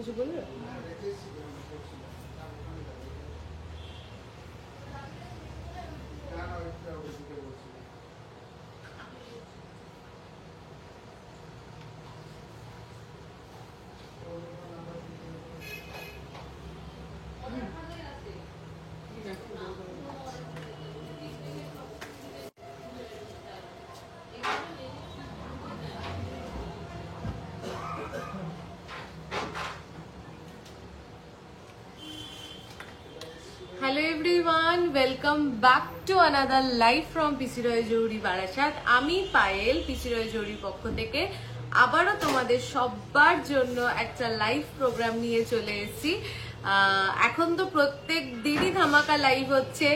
কিছু বলবে? Hello everyone, welcome back to another live from PC Roy Jowhari Barashat. আমি Payel PC Roy Jowhari পক্ষ থেকে আবারও তোমাদের সবার জন্য একটা লাইভ প্রোগ্রাম নিয়ে চলে এসেছি। এখন তো প্রত্যেক দিনই ধামাকা লাইভ হচ্ছে,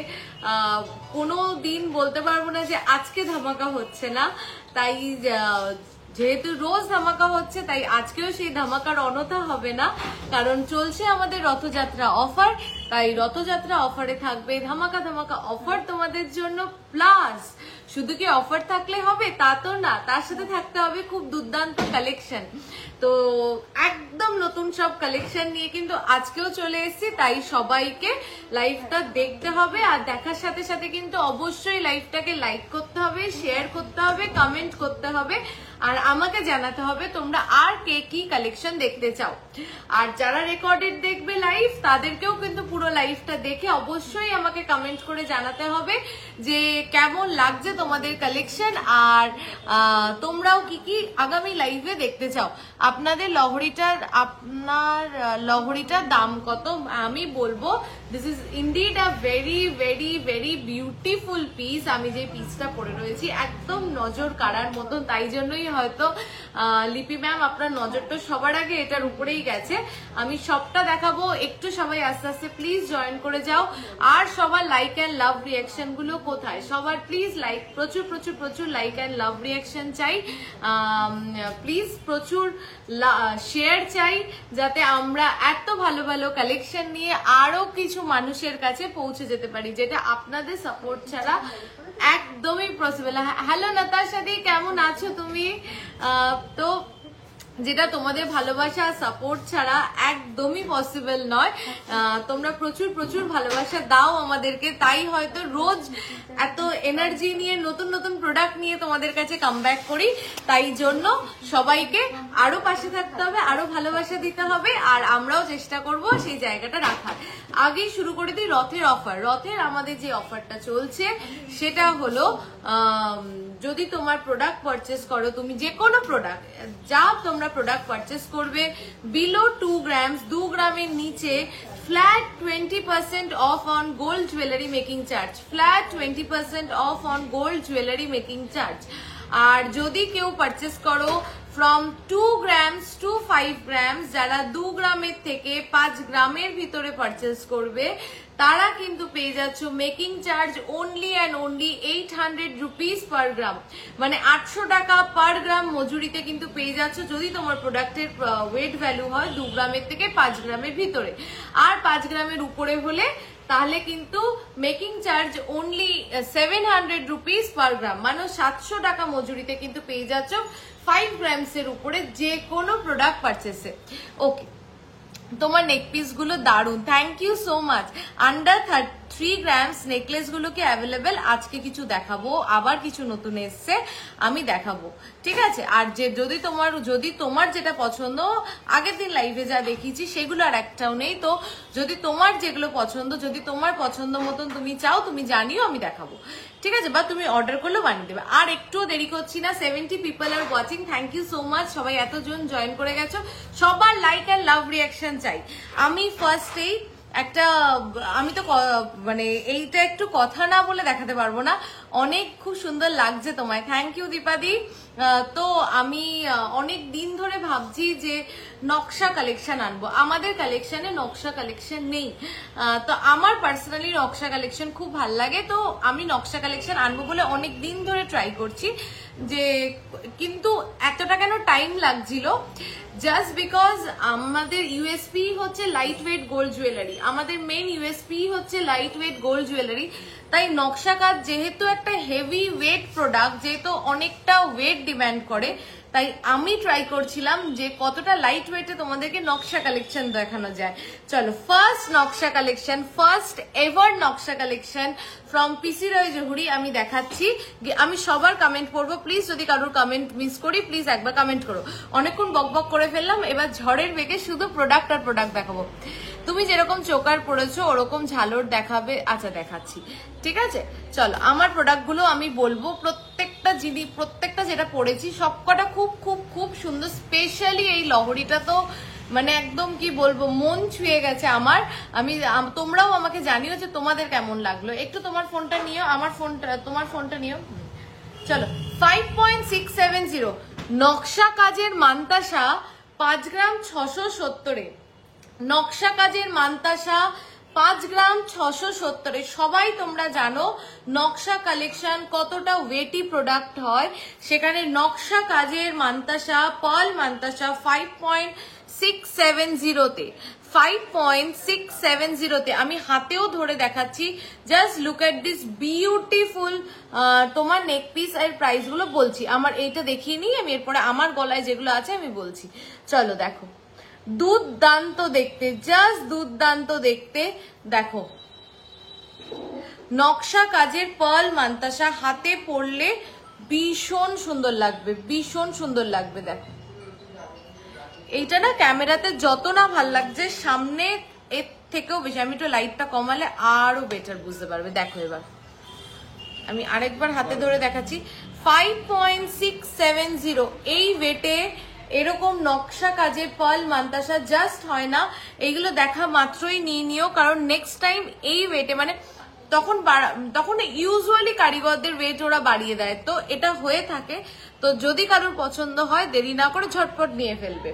কোনো দিন বলতে পারবো না যে আজকে ধামাকা হচ্ছে না। তাই যেহেতু রোজ ধামাকা হচ্ছে তাই আজকেও সেই ধামাকার অনথা হবে না, কারণ চলছে আমাদের রথযাত্রা অফার। তাই রথযাত্রা অফারে থাকবে ধামাকা ধামাকা অফার তোমাদের জন্য। প্লাস শুধু কি অফার থাকলে হবে তা তো না, তার সাথে থাকতে হবে খুব দুর্দান্ত কালেকশন। তো একদম নতুন সব কালেকশন নিয়ে কিন্তু আজকেও চলে এসেছি, তাই সবাইকে লাইভটা দেখতে হবে। আর দেখার সাথে সাথে কিন্তু অবশ্যই লাইভটাকে লাইক করতে হবে, শেয়ার করতে হবে, কমেন্ট করতে হবে, আর আমাকে জানাতে হবে তোমরা আর কে কি কালেকশন দেখতে চাও। আর যারা রেকর্ডেড দেখবে লাইভ, তাদেরকেও কিন্তু পুরো লাইভটা দেখে অবশ্যই আমাকে কমেন্ট করে জানাতে হবে যে কেমন লাগছে তোমাদের কালেকশন, আর তোমরাও কি কি আগামী লাইভে দেখতে চাও। আপনার লহরিটার দাম কত আমি বলবো। This is indeed a very very very beautiful piece. আমি যে পিসটা পরে রয়েছি একদম নজর কাড়ার মতন, তাই জন্যই হয়তো লিপি ম্যাম আপনার নজরটা সবার আগে এটার উপরেই গেছে। আমি সবটা দেখাবো, একটু সবাই আস্তে আস্তে প্লিজ জয়েন করে যাও। আর সবার লাইক অ্যান্ড লাভ রিয়াকশন গুলো কোথায়? সবার প্লিজ লাইক, প্রচুর প্রচুর প্রচুর লাইক অ্যান্ড লাভ রিয়াকশন চাই। প্লিজ প্রচুর শেয়ার চাই, যাতে আমরা এত ভালো ভালো কালেকশন নিয়ে আরো কিছু মানুষের কাছে পৌঁছে যেতে পারি, যেটা আপনাদের সাপোর্ট ছাড়া একদমই পসিবল। হ্যালো নাতাশা দি, কেমন আছো তুমি? তো যেটা তোমাদের ভালোবাসা সাপোর্ট ছাড়া একদমই পসিবল নয়। তোমরা প্রচুর প্রচুর ভালোবাসা দাও আমাদেরকে, তাই হয়তো রোজ এত এনার্জি নিয়ে নতুন নতুন প্রোডাক্ট নিয়ে তোমাদের কাছে কামব্যাক করি। তাই জন্য সবাইকে আরো পাশে থাকতে হবে, আরো ভালোবাসা দিতে হবে, আর আমরাও চেষ্টা করব সেই জায়গাটা রাখার। আগেই শুরু করে দিই রথের অফার। রথের আমাদের যে অফারটা চলছে সেটা হলো, যদি তোমার প্রোডাক্ট পারচেস করো, তুমি যে কোনো প্রোডাক্ট, যা তোমরা প্রোডাক্ট পারচেস করবে বিলো 2 গ্রামস, 2 গ্রামের নিচে, flat 20% off on gold jewellery making charge, flat 20% off on gold jewellery making charge. আর যদি কেউ পারচেস করো ফ্রম 2 গ্রামস টু 5 গ্রামস, যারা 2 গ্রামের থেকে 5 গ্রামের ভিতরে পারচেস করবে তারা কিন্তু পেয়ে যাচ্ছ making charge only and only 800 rupees per gram, মানে 800 টাকা পার গ্রাম মজুরিতে কিন্তু পেয়ে যাচ্ছ, যদি তোমার প্রোডাক্টের ওয়েট ভ্যালু হয় 2 গ্রামের থেকে 5 গ্রামের ভিতরে। আর 5 গ্রামের উপরে হলে তাহলে কিন্তু making charge only 700 rupees per gram, মানে 700 টাকা মজুরিতে কিন্তু পেয়ে যাচ্ছ 5 গ্রামস এর উপরে যে কোনো প্রোডাক্ট পারচেসে। ওকে, তোমার নেক পিস গুলো দারুন, thank you so much. Under 3 grams necklace গুলো কি অ্যাভেলেবেল? আজকে কিছু দেখাবো, আবার কিছু নতুন এসছে আমি দেখাবো, ঠিক আছে? আর যদি তোমার যেটা পছন্দ, আগের দিন লাইভে যা দেখিয়েছি সেগুলো আর একটাও নেই। তো যদি তোমার যেগুলো পছন্দ, যদি তোমার পছন্দ মতন তুমি চাও, তুমি জানিও, আমি দেখাবো, ঠিক আছে? বা তুমি অর্ডার করলেও বানিয়ে দেবে। আর একটু দেরি করছি না, 70 people are watching, thank you so much. সবাই এতজন জয়েন করে গেছো, সবার লাইক অ্যান্ড লাভ রিয়াকশন চাই। আমি ফার্স্টেই একটা, আমি তো মানে এইটা একটু কথা না বলে দেখাতে পারবো না, অনেক খুব সুন্দর লাগছে তোমায়, থ্যাংক ইউ দীপাদি। তো আমি অনেক দিন ধরে ভাবছি যে নকশা কালেকশন আনবো, আমাদের কালেকশনে নকশা কালেকশন নেই। তো আমার পার্সোনালি নকশা কালেকশন খুব ভাল লাগে, তো আমি নকশা কালেকশন আনবো বলে অনেক দিন ধরে ট্রাই করছি, যে কিন্তু এতটা কেন টাইম লাগছিল, জাস্ট বিকজ আমাদের ইউএসপি হচ্ছে লাইট ওয়েট গোল্ড জুয়েলারি, আমাদের মেন ইউএসপি হচ্ছে লাইট ওয়েট গোল্ড জুয়েলারি। তাই নকশা কাজ যেহেতু একটা হেভি ওয়েট প্রোডাক্ট, যেহেতু অনেকটা ওয়েট ডিমান্ড করে, তাই আমি ট্রাই করছিলাম যে কতটা লাইট ওয়েটে তোমাদেরকে নকশা কালেকশন দেখানো যায়। চলো ফার্স্ট নকশা কালেকশন, ফার্স্ট এভার নকশা কালেকশন ফ্রম পিসি রয় জহুরি আমি দেখাচ্ছি। আমি সবার কমেন্ট পড়বো, প্লিজ যদি কারোর কমেন্ট মিস করি প্লিজ একবার কমেন্ট করো। অনেকক্ষণ বকবক করে ফেললাম, এবার ঝড়ের বেগে শুধু প্রোডাক্ট আর প্রোডাক্ট দেখাবো। তুমি যেরকম চোকার পড়েছো ওরকম ঝালর দেখাবে, আচ্ছা দেখাচ্ছি, ঠিক আছে। চলো আমার প্রোডাক্ট গুলো আমি বলবো, প্রত্যেকটা জিনিস প্রত্যেকটা যেটা পড়েছি সবকটা খুব খুব খুব সুন্দর। স্পেশালি এই লহরিটা তো মানে একদম কি বলবো, মন ছুঁয়ে গেছে আমার। তোমরাও আমাকে জানিও যে তোমাদের কেমন লাগলো। একটু তোমার ফোনটা নিও, আমার ফোনটা, তোমার ফোনটা নিও। চলো 5.670 নকশা কাজের মান্তাসা 5 গ্রাম 670। নকশা কাজের মান্তাসা 5 গ্রাম 670। সবাই তোমরা জানো নকশা কালেকশন কতটা ওয়েটি প্রোডাক্ট হয়, সেখানে নকশা কাজের মান্তাসা পার্ল মান্তাসা 5.670 5.670 আমি হাতেও ধরে দেখাচ্ছি। Just look at this beautiful. তোমার নেক পিস এর প্রাইস গুলো বলছি, আমার এইটা দেখিয়ে নিই আমি, এরপরে আমার গলায় যেগুলো আছে আমি বলছি। চলো দেখো, দুর্দান্ত দেখতে, জাস্ট দুর্দান্ত দেখতে। দেখো নকশা কাজের পার্ল মান্তাসা, হাতে পরলে ভীষণ সুন্দর লাগবে, ভীষণ সুন্দর লাগবে। দেখো এইটা না ক্যামেরাতে যত না ভাল লাগছে, সামনে এর থেকেও বেশি। আমি একটু লাইটটা কমালে আরো বেটার বুঝতে পারবে। দেখো এবার আমি আরেকবার হাতে ধরে দেখাচ্ছি। 5.670 এই ওয়েটে এরকম নকশা কাজের পার্ল মান্তাসা জাস্ট হয় না। এইগুলো দেখা মাত্রই নিয়ে নিও, কারণ নেক্সট টাইম এই ওয়েটে মানে তখন ইউজুয়ালি কারিগরদের ওয়েট ওরা বাড়িয়ে দেয়, তো এটা হয়ে থাকে। তো যদি কারোর পছন্দ হয় দেরি না করে ঝটপট নিয়ে ফেলবে।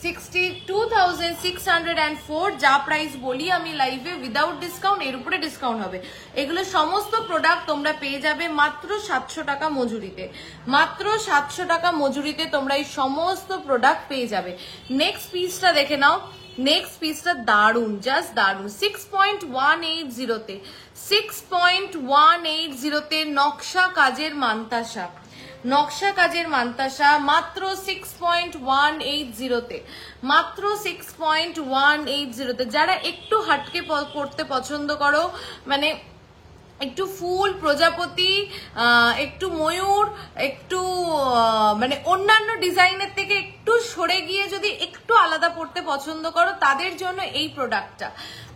62,604 যা প্রাইস বলি আমি লাইভে উইদাউট ডিসকাউন্ট, এর উপরে ডিসকাউন্ট হবে। এগুলো সমস্ত প্রোডাক্ট তোমরা পেয়ে যাবে মাত্র 700 টাকা মজুরিতে। মাত্র 700 টাকা মজুরিতে তোমরা এই সমস্ত প্রোডাক্ট পেয়ে যাবে। নেক্সট পিসটা দেখে নাও, নেক্সট পিসটা দারুন, জাস্ট দারুন। 6.180 6.180 নকশা কাজের মান্তাসা, নকশা কাজের মান্তাসা মাত্র 6.180 মাত্র 6.180। যারা একটু হাটকে পড়তে পছন্দ করো, মানে একটু ফুল, প্রজাপতি, একটু ময়ূর, একটু মানে অন্যান্য ডিজাইনের থেকে একটু সরে গিয়ে যদি একটু আলাদা পড়তে পছন্দ করো, তাদের জন্য এই প্রোডাক্টটা,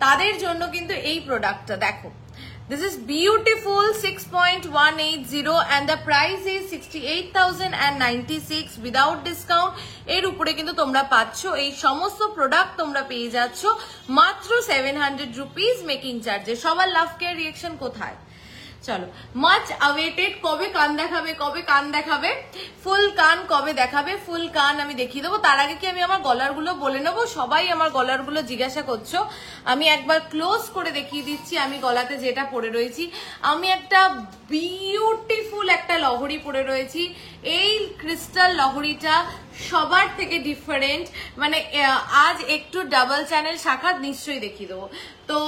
তাদের জন্য কিন্তু এই প্রোডাক্টটা। দেখো this is beautiful 6.180 and the price is 68,096 without discount। এর উপরে কিন্তু তোমরা পাচ্ছ এই সমস্ত প্রোডাক্ট তোমরা পেয়ে যাচ্ছ মাত্র 700 রুপিস মেকিং চার্জে। সবার লাভ কেয়ার রিয়েকশন কোথায়? চলো মাচ অ্যাওয়েটেড, কবে কান দেখাবে, কবে কান দেখাবে, ফুল কান কবে দেখাবে? ফুল কান আমি দেখিয়ে দেবো। তার আগে কি আমি আমার গলার গুলো বলে নেবো? সবাই আমার গলার গুলো জিজ্ঞাসা করছো, আমি একবার ক্লোজ করে দেখিয়ে দিচ্ছি আমি গলাতে যেটা পরে রয়েছি। আমি একটা বিউটিফুল একটা লহরি পরে রয়েছি। এই ক্রিস্টাল লহরিটা সবার থেকে ডিফারেন্ট, মানে আজ একটু ডাবল চ্যানেল শাখা নিশ্চয়ই দেখিয়ে দেবো। তো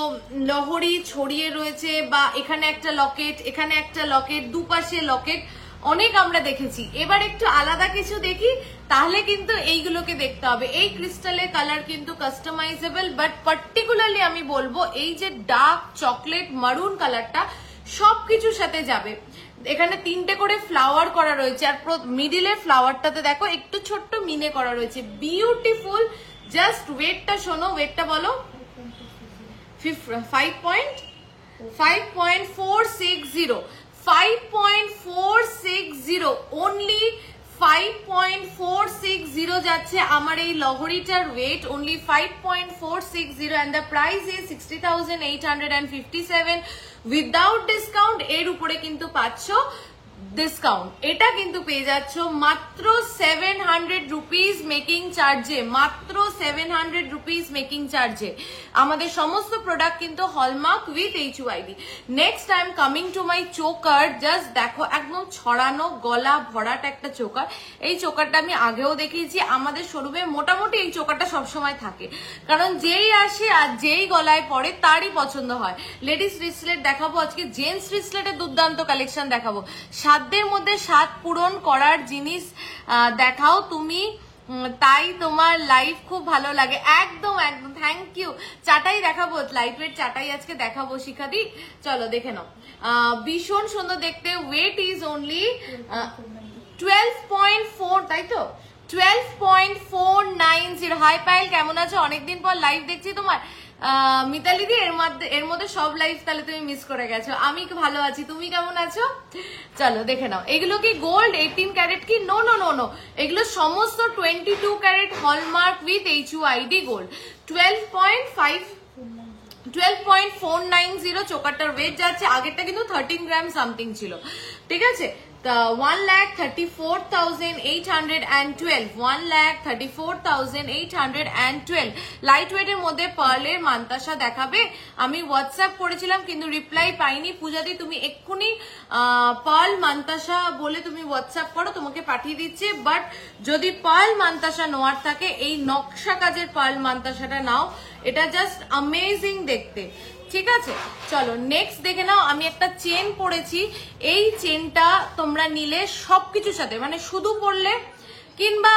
লহরি ছড়িয়ে রয়েছে, বা এখানে একটা লকেট, এখানে একটা লকেট, দুপাশে লকেট, অনেক আমরা দেখেছি। এবার একটু আলাদা কিছু দেখি, তাহলে কিন্তু এইগুলোকে দেখতে হবে। এই ক্রিস্টালের কালার কিন্তু কাস্টমাইজেবল, বাট পার্টিকুলারলি আমি বলবো এই যে ডার্ক চকলেট মারুন কালারটা সবকিছুর সাথে যাবে। এখানে 3টে করে ফ্লাওয়ার করা রয়েছে, আর মিডিলের ফ্লাওয়ারটাতে দেখো একটু ছোট্ট মিনে করা রয়েছে, বিউটিফুল। জাস্ট ওয়েটটা শোনো, ওয়েটটা বলো। 5.460 5.460 only 5.460 যাচ্ছে আমার এই লহরিটার wait, only 5.460 and the price is 60,857 without discount। এর উপরে কিন্তু পাচ্ছ ডিসকাউন্ট, এটা কিন্তু পেয়ে যাচ্ছ মাত্র 700 রুপিস মেকিং চার্জে, মাত্র 700 রুপিস মেকিং চার্জে। আমাদের সমস্ত প্রোডাক্ট কিন্তু hallmark with HUID। Next I am coming to my choker. Just দেখো একদম ছড়ানো গলা ভরাট একটা চোকার। এই চোকারটা আমি আগেও দেখিয়েছি, আমাদের শোরুমে মোটামুটি এই চোকারটা সবসময় থাকে, কারণ যেই আসে আর যেই গলায় পড়ে তারই পছন্দ হয়। লেডিস রিসলেট দেখাবো আজকে, জেন্টস রিসলেটের দুর্দান্ত কালেকশন দেখাবো। 7 সাধ্যের মধ্যে স্বাদ পূরণ করার জিনিস দেখাও তুমি, তাই তোমার লাইফ খুব ভালো লাগে। একদম একদম, থ্যাংক ইউ। চাটাই দেখাবো, লাইট ওয়েট চাটাই আজকে দেখাবো শিখাদি। চলো দেখে নাও, ভীষণ সুন্দর দেখতে। ওয়েট ইজ অনলি 12.4, তাই তো 12.490। হাই পায়েল, কেমন আছো? অনেকদিন পর লাইভ দেখছি তোমার। মিতালি দি, এর মধ্যে সব লাইভ তাহলে তুমি মিস করে গেছো। আমি ভালো আছি, তুমি কেমন আছো? চলো দেখে নাও। এগুলো কি গোল্ড 18 ক্যারেট কি? নো নো নো নো, এগুলো সমস্ত 22 carat hallmark with HUID gold. 12.490 চোকারটার ওয়েট যাচ্ছে। আগেরটা কিন্তু 13 গ্রাম সামথিং ছিল, ঠিক আছে? 1,34,812, 1,34,812। লাইট ওয়েটের মধ্যে পার্লের মান্তাসা দেখাবে। আমি হোয়াটসঅ্যাপ করেছিলাম কিন্তু রিপ্লাই পাইনি। পূজাদি, তুমি এক্ষুনি পার্ল মান্তাসা বলে তুমি হোয়াটসঅ্যাপ করো, তোমাকে পাঠিয়ে দিচ্ছে। বাট যদি পার্ল মান্তাসা নেওয়ার থাকে, এই নকশা কাজের পার্ল মান্তাসাটা নাও, এটা জাস্ট অ্যামেজিং দেখতে, ঠিক আছে? চলো নেক্সট দেখে নাও। আমি একটা চেন পরেছি, এই চেনটা তোমরা নিলে সবকিছুর সাথে, মানে শুধু পরলে কিংবা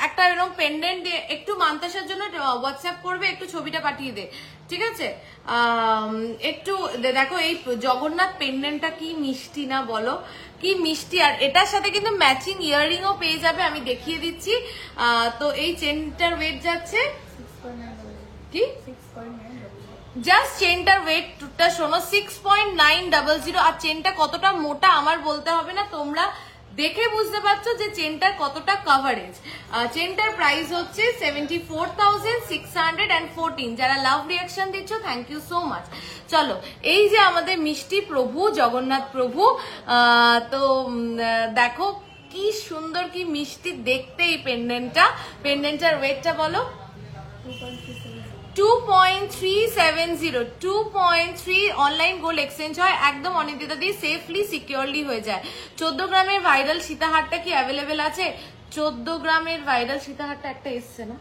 একটা এরকম পেন্ডেন্ট দিয়ে একটু মান্তাসার জন্য হোয়াটসঅ্যাপ করবে, একটু ছবিটা পাঠিয়ে দে, ঠিক আছে? একটু দেখো এই জগন্নাথ পেন্ডেন্টটা কি মিষ্টি না, বলো কি মিষ্টি। আর এটার সাথে কিন্তু ম্যাচিং ইয়াররিংও পেয়ে যাবে, আমি দেখিয়ে দিচ্ছি। তো এই চেনটার ওয়েট যাচ্ছে কি, জাস্ট চেনটার ওয়েটটা শোনো, 6.900। আর চেনটা কতটা মোটা আমার বলতে হবে না, তোমরা দেখে বুঝতে পারছো যে চেনটার কতটা কভারেজ। চেনটার প্রাইস হচ্ছে 74,614। যারা লাভ রিয়াকশন দিচ্ছ, থ্যাংক ইউ সো মাচ। চলো, এই যে আমাদের মিষ্টি প্রভু জগন্নাথ প্রভু, তো দেখো কি সুন্দর কি মিষ্টি দেখতে এই পেন্ডেন্টটা। পেন্ডেন্টটার ওয়েটটা বলো, 2.370, 2.3। অনলাইন গোল্ড এক্সচেঞ্জ হয় একদম অনিন্দিতা দিয়ে, সেফলি সিকিউরলি হয়ে যায়। 14 গ্রামের ভাইরাল সীতাহারটা কি অ্যাভেলেবেল আছে? 14 গ্রামের ভাইরাল সীতাহারটা একটা এসছে না?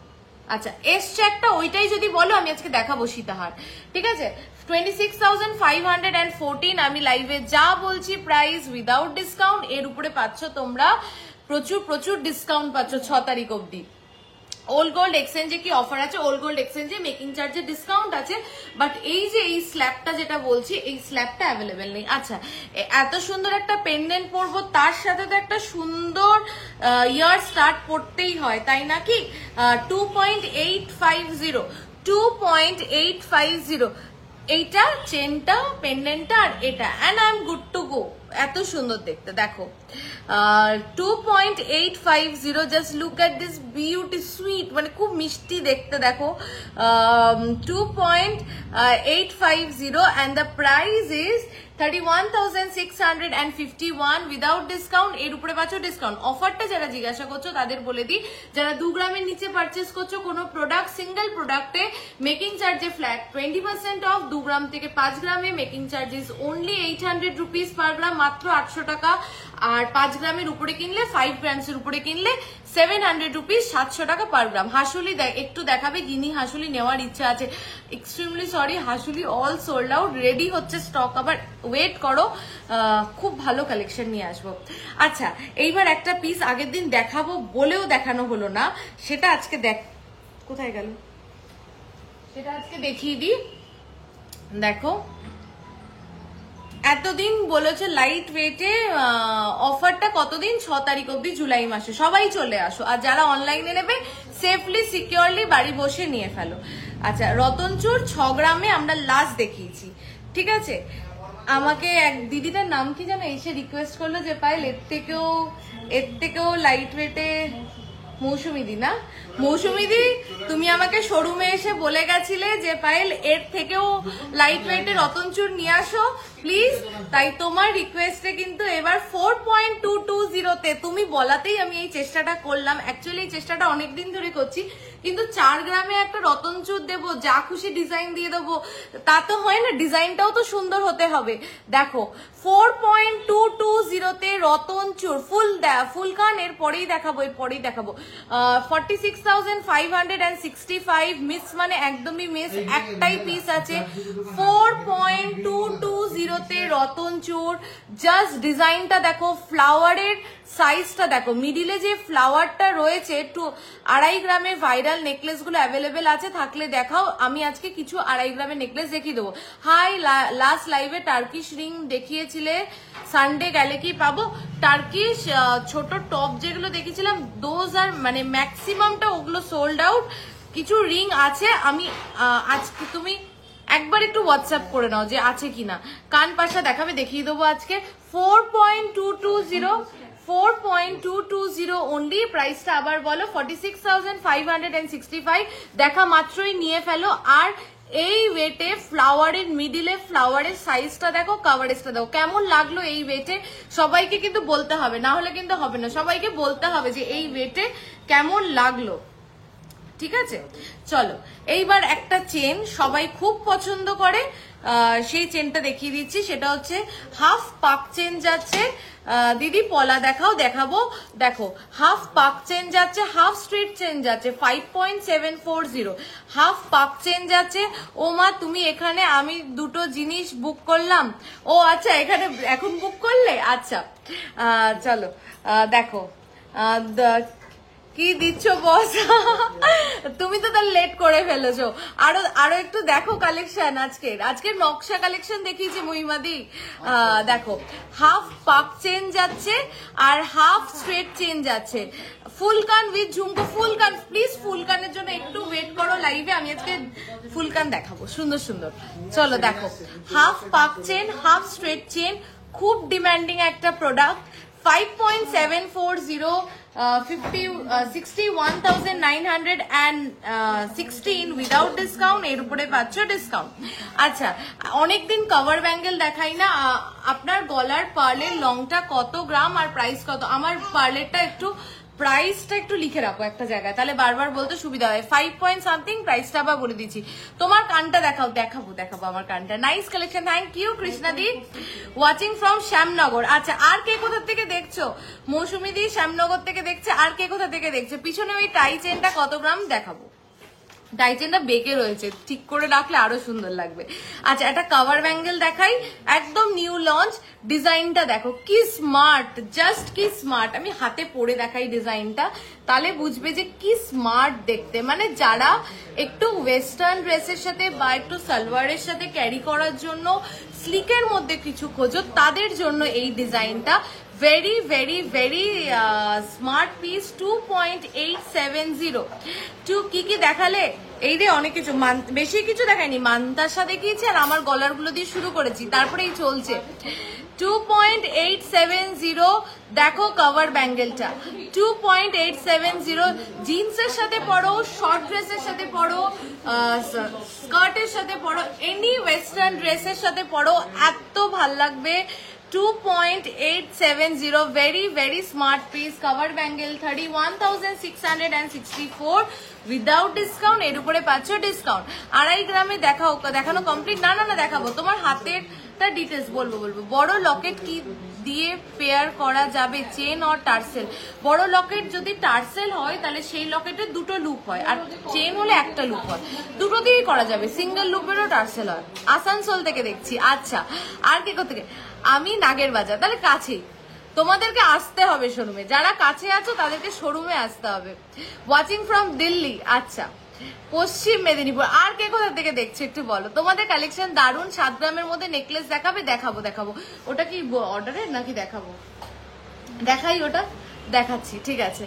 আচ্ছা, এসছে একটা, ওইটাই যদি বলো আমি আজকে দেখাবো সীতাহার, ঠিক আছে? 26,514। আমি লাইভে যা বলছি প্রাইস উইদাউট ডিসকাউন্ট, এর উপরে পাচ্ছ তোমরা প্রচুর প্রচুর ডিসকাউন্ট পাচ্ছ 6 তারিখ অব্দি। ওল্ড গোল্ড এক্সচেঞ্জে কি অফার আছে? ওল্ড গোল্ড এক্সচেঞ্জে মেকিং চার্জে ডিসকাউন্ট আছে, বাট এই যে এই স্ল্যাবটা যেটা বলছি, এই স্ল্যাবটা অ্যাভেলেবেল নেই। আচ্ছা, এত সুন্দর একটা পেন্ডেন্ট পরবো, তার সাথে তো একটা সুন্দর ইয়ার স্টার্ট পড়তেই হয়, তাই নাকি? 2.850, 2.850 এইটা চেনটা, পেন্ডেন্টটা, আর এটা, and I am good to go. এত সুন্দর দেখতে, দেখো 2.850। Just look at this beauty, sweet, মানে খুব মিষ্টি দেখতে, দেখো 2.850 and the price is 31,651 without discount. এর উপরে পাচ্ছ ডিসকাউন্ট। অফারটা যারা জিজ্ঞাসা করছো তাদের বলে দিই, যারা 2 গ্রামের নিচে পারচেস করছো কোনো প্রোডাক্ট, সিঙ্গেল প্রোডাক্টে মেকিং চার্জে ফ্ল্যাট 20% অফ। 2 গ্রাম থেকে 5 গ্রামে making charges only 800 rupees per gram, মাত্র 800 টাকা। আর 5 গ্রামের উপরে কিনলে, 5 গ্রামসের উপরে কিনলে 700 রুপিস, 700 টাকা পার গ্রাম। হাসুলি একটু দেখাবে, গিনি হাসুলি নেওয়ার ইচ্ছা আছে। এক্সট্রিমলি সরি, হাসুলি অল সোল্ড আউট, রেডি হচ্ছে স্টক, আবার ওয়েট করো, খুব ভালো কালেকশন নিয়ে আসবো। আচ্ছা, এইবার একটা পিস আগের দিন দেখাবো বলেও দেখানো হলো না, সেটা আজকে কোথায় গেল, সেটা আজকে দেখিয়ে দিই। দেখো, এতদিন বলেছে লাইট ওয়েটে অফারটা কতদিন, 6 তারিখ অব্দি, জুলাই মাসে। সবাই চলে আসো, আর যারা অনলাইনে নেবে সেফলি সিকিউরলি বাড়ি বসে নিয়ে ফেলো। আচ্ছা, রতনচুর 6 গ্রামে আমরা লাস্ট দেখিয়েছি, ঠিক আছে? আমাকে এক দিদিটার নাম কি জানো, এসে রিকোয়েস্ট করলো যে পায়েল এর থেকেও লাইট ওয়েটে, মৌসুমিদি না, মৌসুমিদি তুমি আমাকে শোরুমে এসে বলে গেছিলে যে পায়েল এর থেকেও লাইট ওয়েটে রতনচুর নিয়ে আসো প্লিজ, তাই তোমার রিকোয়েস্টে কিন্তু এবার 4.220 তুমি বলাতেই আমি এই চেষ্টাটা করলাম। অ্যাকচুয়ালি এই চেষ্টাটা অনেকদিন ধরে করছি, কিন্তু 4 গ্রামে একটা রতনচুর দেবো, যা খুশি ডিজাইন দিয়ে দেবো, তা তো হয় না, ডিজাইনটাও তো সুন্দর হতে হবে। দেখো 4.220 রতনচুর ফুল কান, এর পরেই দেখাবো, 46,565 মিস, মানে একদমই মিস, একটাই পিস আছে। 4.220 রতনচুর, জাস্ট ডিজাইনটা দেখো, ফ্লাওয়ারের সাইজটা দেখো, মিডিলে যে ফ্লাওয়ারটা রয়েছে, একটু 2.5 গ্রামে ভাইরাল নেকলেস গুলো অ্যাভেলেবেল আছে, থাকলে দেখাও। আমি আজকে কিছু 2.5 গ্রামের নেকলেস দেখিয়ে দেবো। হাই, লাস্ট লাইভে টার্কিশ রিং দেখিয়েছিলে, সানডে গেলে কি পাবো? টার্কিশ ছোট টপ যেগুলো দেখিয়েছিলাম, দোজ আর মানে ম্যাক্সিমামটা ওগুলো সোল্ড আউট। কিছু রিং আছে, আমি আজকে তুমি একবার একটু হোয়াটসঅ্যাপ করে নাও যে আছে কিনা। কান পাশা দেখাবে, দেখিয়ে দেবো আজকে। 4.220 অনলি। প্রাইসটা আবার বলো, 46,565। দেখা মাত্রই নিয়ে ফেলো। আর এই ওয়েটে ফ্লাওয়ারের মিডিলে ফ্লাওয়ারের সাইজটা দেখো, কভারেজটা দেখো, কেমন লাগলো এই ওয়েটে? সবাইকে কিন্তু বলতে হবে, না হলে কিন্তু হবে না। সবাইকে বলতে হবে যে এই ওয়েটে কেমন লাগলো, ঠিক আছে? চলো এইবার একটা চেন সবাই খুব পছন্দ করে, সেই চেনটা দেখিয়ে দিচ্ছি। সেটা হচ্ছে হাফ পাক চেন যাচ্ছে। দিদি পলা দেখাও, দেখাবো। দেখো, হাফ পাক চেন যাচ্ছে, হাফ স্ট্রেট চেন যাচ্ছে, 5.740। হাফ পাক চেন যাচ্ছে। ও মা, তুমি এখানে, আমি দুটো জিনিস বুক করলাম। ও আচ্ছা, এখানে এখন বুক করলে? আচ্ছা, চলো দেখো কি দিচ্ছ বস? তুমি তো তাহলে লেট করে ফেলেছো। আরো একটু দেখো কালেকশন। আজকের নকশা কালেকশন দেখিয়েছি মহিমাদি। দেখো, হাফ পাক চেন যাচ্ছে আর হাফ স্ট্রেট চেন যাচ্ছে। ফুল কান উইথ ঝুমকো, ফুল কান। প্লিজ ফুল কানের জন্য একটু ওয়েট করো লাইভে, আমি আজকে ফুল কান দেখাবো সুন্দর সুন্দর। চলো দেখো, হাফ পাক চেন, হাফ স্ট্রেট চেন, খুব ডিমান্ডিং একটা প্রোডাক্ট। 5.740, 61,916 without discount. এর উপরে পাচ্ছ ডিসকাউন্ট। আচ্ছা, অনেকদিন কভার ব্যাঙ্গেল দেখাই না। আপনার গলার পার্লের লংটা কত গ্রাম আর প্রাইস কত? আমার পার্লেরটা প্রাইসটা একটু লিখে রাখো একটা জায়গায়, তাহলে বারবার বলতে সুবিধা হয়। 5 পয়েন্ট সামথিং, প্রাইসটা আবার বলে দিচ্ছি। তোমার কানটা দেখাও। দেখাবো আমার কানটা। নাইস কালেকশন, থ্যাংক ইউ কৃষ্ণাদি। Watching from Shyamnagar. আচ্ছা, আর কে কোথা থেকে দেখছো? মৌসুমী দি শ্যামনগর থেকে দেখছে। আর কে কোথা থেকে দেখছে? পিছনে ওই টাই চেনটা কত গ্রাম দেখাবো। টাই চেনটা বেঁকে রয়েছে, ঠিক করে রাখলে আরো সুন্দর লাগবে। আচ্ছা, একটা কভার ব্যাঙ্গেল দেখাই, একদম নিউ লঞ্চ। ডিজাইনটা দেখো কি স্মার্ট, জাস্ট কি স্মার্ট। আমি হাতে পরে দেখাই ডিজাইনটা, তাহলে বুঝবে যে কি স্মার্ট দেখতে। মানে যারা একটু ওয়েস্টার্ন ড্রেসের সাথে বা একটু সালোয়ারের সাথে ক্যারি করার জন্য স্লিকের মধ্যে কিছু খোঁজো, তাদের জন্য এই ডিজাইনটা। Very very very smart piece. 2.870। কি দেখালে? এই রে, অনেক কিছু, বেশি কিছু দেখায়নি। মান্তাসা দেখিয়েছি আর আমার গলার গুলো দিয়ে শুরু করেছি, তারপরেই চলছে। 2.870। দেখো কভার ব্যাঙ্গেলটা 2.870। জিন্সের সাথে পরো, শর্ট ড্রেসের সাথে পরো, স্কার্টের সাথে পরো, এনি ওয়েস্টার্ন ড্রেসের সাথে পরো, এত ভাল লাগবে। 2.870, very very smart piece. Cover bangle 31,664 without discount. এর উপরে পাচ্ছ ডিসকাউন্ট। 2.5 গ্রামে দেখানো কমপ্লিট। না দেখাবো। তোমার হাতের ডিটেলস বলবো। বড় লকেট কি দিয়ে পেয়ার করা যাবে? চেন আর টার্সেল। বড় লকেট যদি টার্সেল হয় তাহলে সেই লকেটের দুটো লুপ হয়, আর চেন হলে একটা লুপ হয়। দুটো দিয়েই করা যাবে, সিঙ্গেল লুপেরও টার্সেল হয়। আসানসোল থেকে দেখছি। আচ্ছা, আর কে থেকে? আমি নাগের বাজার, তাহলে কাছেই। তোমাদেরকে আসতে হবে শোরুমে, যারা কাছে আছো তাদেরকে শোরুমে আসতে হবে। Watching from Delhi. আচ্ছা, পশ্চিম মেদিনীপুর। আর কে কোথা থেকে দেখছে একটু বলো। তোমাদের কালেকশন দারুণ। 7 গ্রামের মধ্যে নেকলেস দেখাবো। ওটা কি অর্ডারের নাকি দেখাই? ওটা দেখাচ্ছি, ঠিক আছে।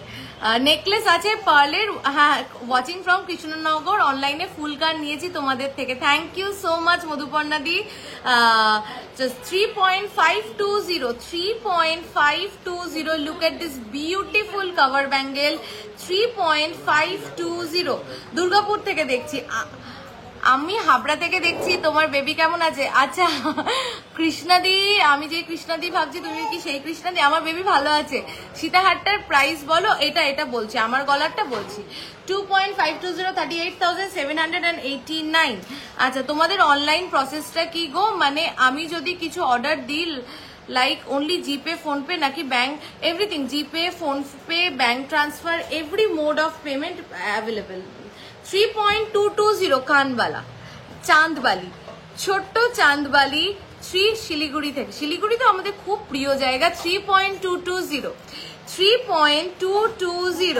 নেকলেস আছে পার্লের। হ্যাঁ, ওয়াচিং ফ্রম কৃষ্ণনগর। অনলাইনে ফুল কান নিয়েছি তোমাদের থেকে। Thank you so much Madhuparna di. 3.520 look at this beautiful cover bangle. 3.520। Durgapur থেকে দেখছি। আমি হাবড়া থেকে দেখছি। তোমার বেবি কেমন আছে? আচ্ছা কৃষ্ণাদি, আমি যে কৃষ্ণাদি ভাবছি তুমি কি সেই কৃষ্ণাদি? আমার বেবি ভালো আছে। সীতাহারটার প্রাইস বলো। এটা বলছি, আমার গলারটা বলছি। 2.520, 38,789। আচ্ছা, তোমাদের অনলাইন প্রসেসটা কি গো? মানে আমি যদি কিছু অর্ডার দিই, like only GPay, PhonePe নাকি bank? Everything, GPay, PhonePe, bank transfer, every mode of payment available. 3.220 কানবালা, Chandbali, ছোট্ট চাঁদবালি, শিলিগুড়ি থেকে, শিলিগুড়ি তো আমাদের খুব প্রিয় জায়গা। 3.220, 3.220,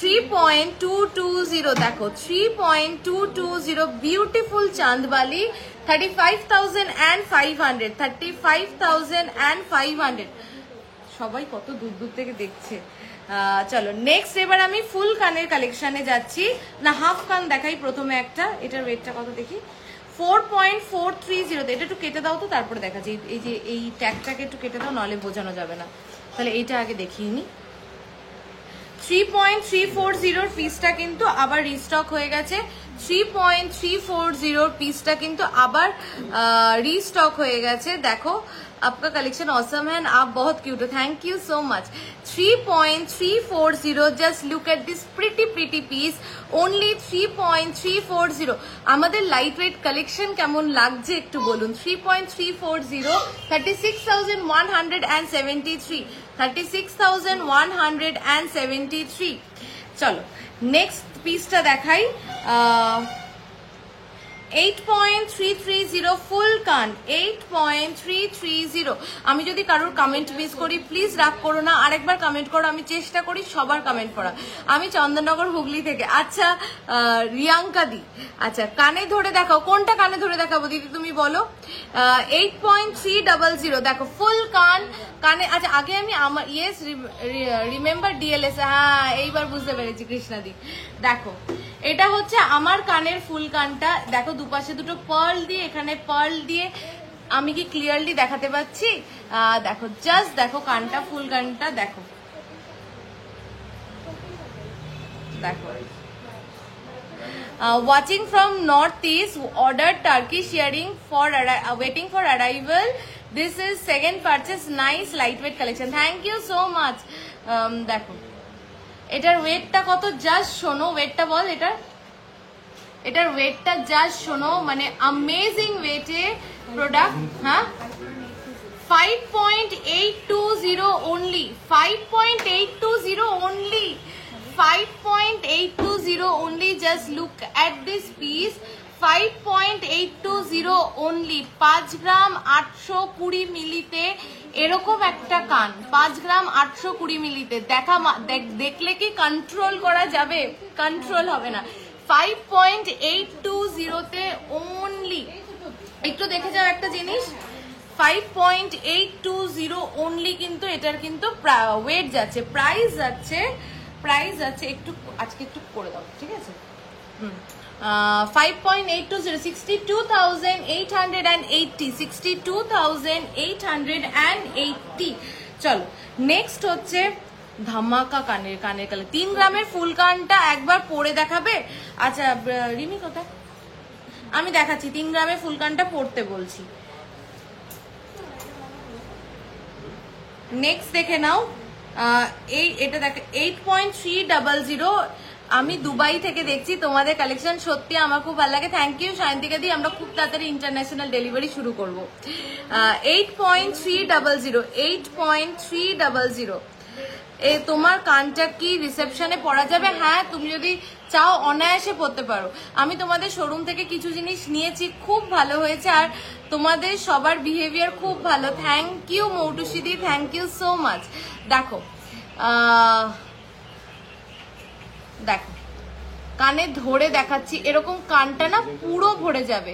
3.220 দেখো, 3.220 বিউটিফুল চাঁদবালি, 35,500, 35,500। সবাই কত দূর দূর থেকে দেখছে। চলো নেক্সট, এবার আমি ফুল কানের কালেকশনে যাচ্ছি। না, হাফ কান দেখাই প্রথমে একটা। এটার ওয়েটটা কত দেখি, 4.430। এটা একটু কেটে দাও তো, তারপরে দেখা যায়। এই যে এই ট্যাগটাকে একটু কেটে দাও, নাহলে বোঝানো যাবে না। তাহলে এইটা আগে দেখিয়ে নি। 3.340 পিসটা কিন্তু আবার রিস্টক হয়ে গেছে। 3.340 পিসটা কিন্তু আবার রিস্টক হয়ে গেছে। দেখো, आपका कलेक्शन ऑसम है, आप बहुत क्यूट हो, thank you so much. 3.340, just look at this pretty piece, only 3.340। আমাদের লাইট ওয়েট কালেকশন কেমন লাগছে একটু বলুন। 3.340, 36,173, 36,173। চলো নেক্সট পিসটা দেখাই। 8.330 ফুল কান, 8.330। আমি যদি কারোর কমেন্ট মিস করি প্লিজ রাগ করো না, আরেকবার কমেন্ট করো, আমি চেষ্টা করি সবার কমেন্ট পড়া। আমি চন্দননগর হুগলি থেকে। আচ্ছা রিয়াঙ্কা দি, আচ্ছা কানে ধরে দেখাও, কোনটা কানে ধরে দেখাবো দিদি তুমি বলো। 8.300 দেখো, ফুল কান কানে। আচ্ছা আগে আমি আমার ইয়েস রিমেম্বার ডিএলএস, হ্যাঁ এইবার বুঝতে পেরেছি কৃষ্ণাদি। দেখো এটা হচ্ছে আমার কানের ফুল কানটা। দেখো দুপাশে দুটো পার্ল দিয়ে, এখানে পার্ল দিয়ে। আমি কি ক্লিয়ারলি দেখাতে পাচ্ছি? দেখো জাস্ট দেখো কানটা, ফুল কানটা দেখো, দেখো। Watching from Northeast, ordered Turkish earring for waiting for arrival. This is second purchase, nice lightweight collection. Thank you so much. দেখো এটার ওয়েটটা কত জাস্ট শোনো, ওয়েটটা বল এটার ওয়েটটা জাস্ট শোনো, মানে অ্যামেজিং ওয়েটে প্রোডাক্ট। হ্যাঁ 5.820 only, 5.820 only, 5.820 only, just look at this piece, 5.820 only। 5 গ্রাম 820 মিলিতে এরকম একটা কান, 5 গ্রাম 820 মিলিতে দেখলে কি কন্ট্রোল করা যাবে? কন্ট্রোল হবে না। 5.820 তে অনলি। একটু দেখে যাও একটা জিনিস, 5.820 অনলি কিন্তু এটার কিন্তু ওয়েট যাচ্ছে, প্রাইস যাচ্ছে একটু, আজকে একটু করে দাও ঠিক আছে। 5.820, 62,880, 62,880। চলো নেক্সট হচ্ছে ধামাকা কানের কালে 3 গ্রামের ফুল কানটা একবার পরে দেখাবে? আচ্ছা রিমি কোথায়? আমি দেখাচ্ছি, 3 গ্রামের ফুল কানটা পরতে বলছি। নেক্সট দেখে নাও, এটা দেখো 8.300। আমি দুবাই থেকে দেখছি তোমাদের কালেকশন, সত্যি আমার খুব ভালো লাগে। থ্যাংক ইউ শান্তিকা দি, আমরা খুব তাড়াতাড়ি ইন্টারন্যাশনাল ডেলিভারি শুরু করবো। 8.300, 8.300। তোমার কানটা কি রিসেপশনে পরা যাবে? হ্যাঁ, তুমি যদি চাও অনায়াসে পরতে পারো। আমি তোমাদের শোরুম থেকে কিছু জিনিস নিয়েছি, খুব ভালো হয়েছে, আর তোমাদের সবার বিহেভিয়ার খুব ভালো। থ্যাংক ইউ মৌটুসিদি, থ্যাংক ইউ সো মাচ। দেখো দেখো কানে ধরে দেখাচ্ছি, এরকম কানটা না পুরো ভরে যাবে,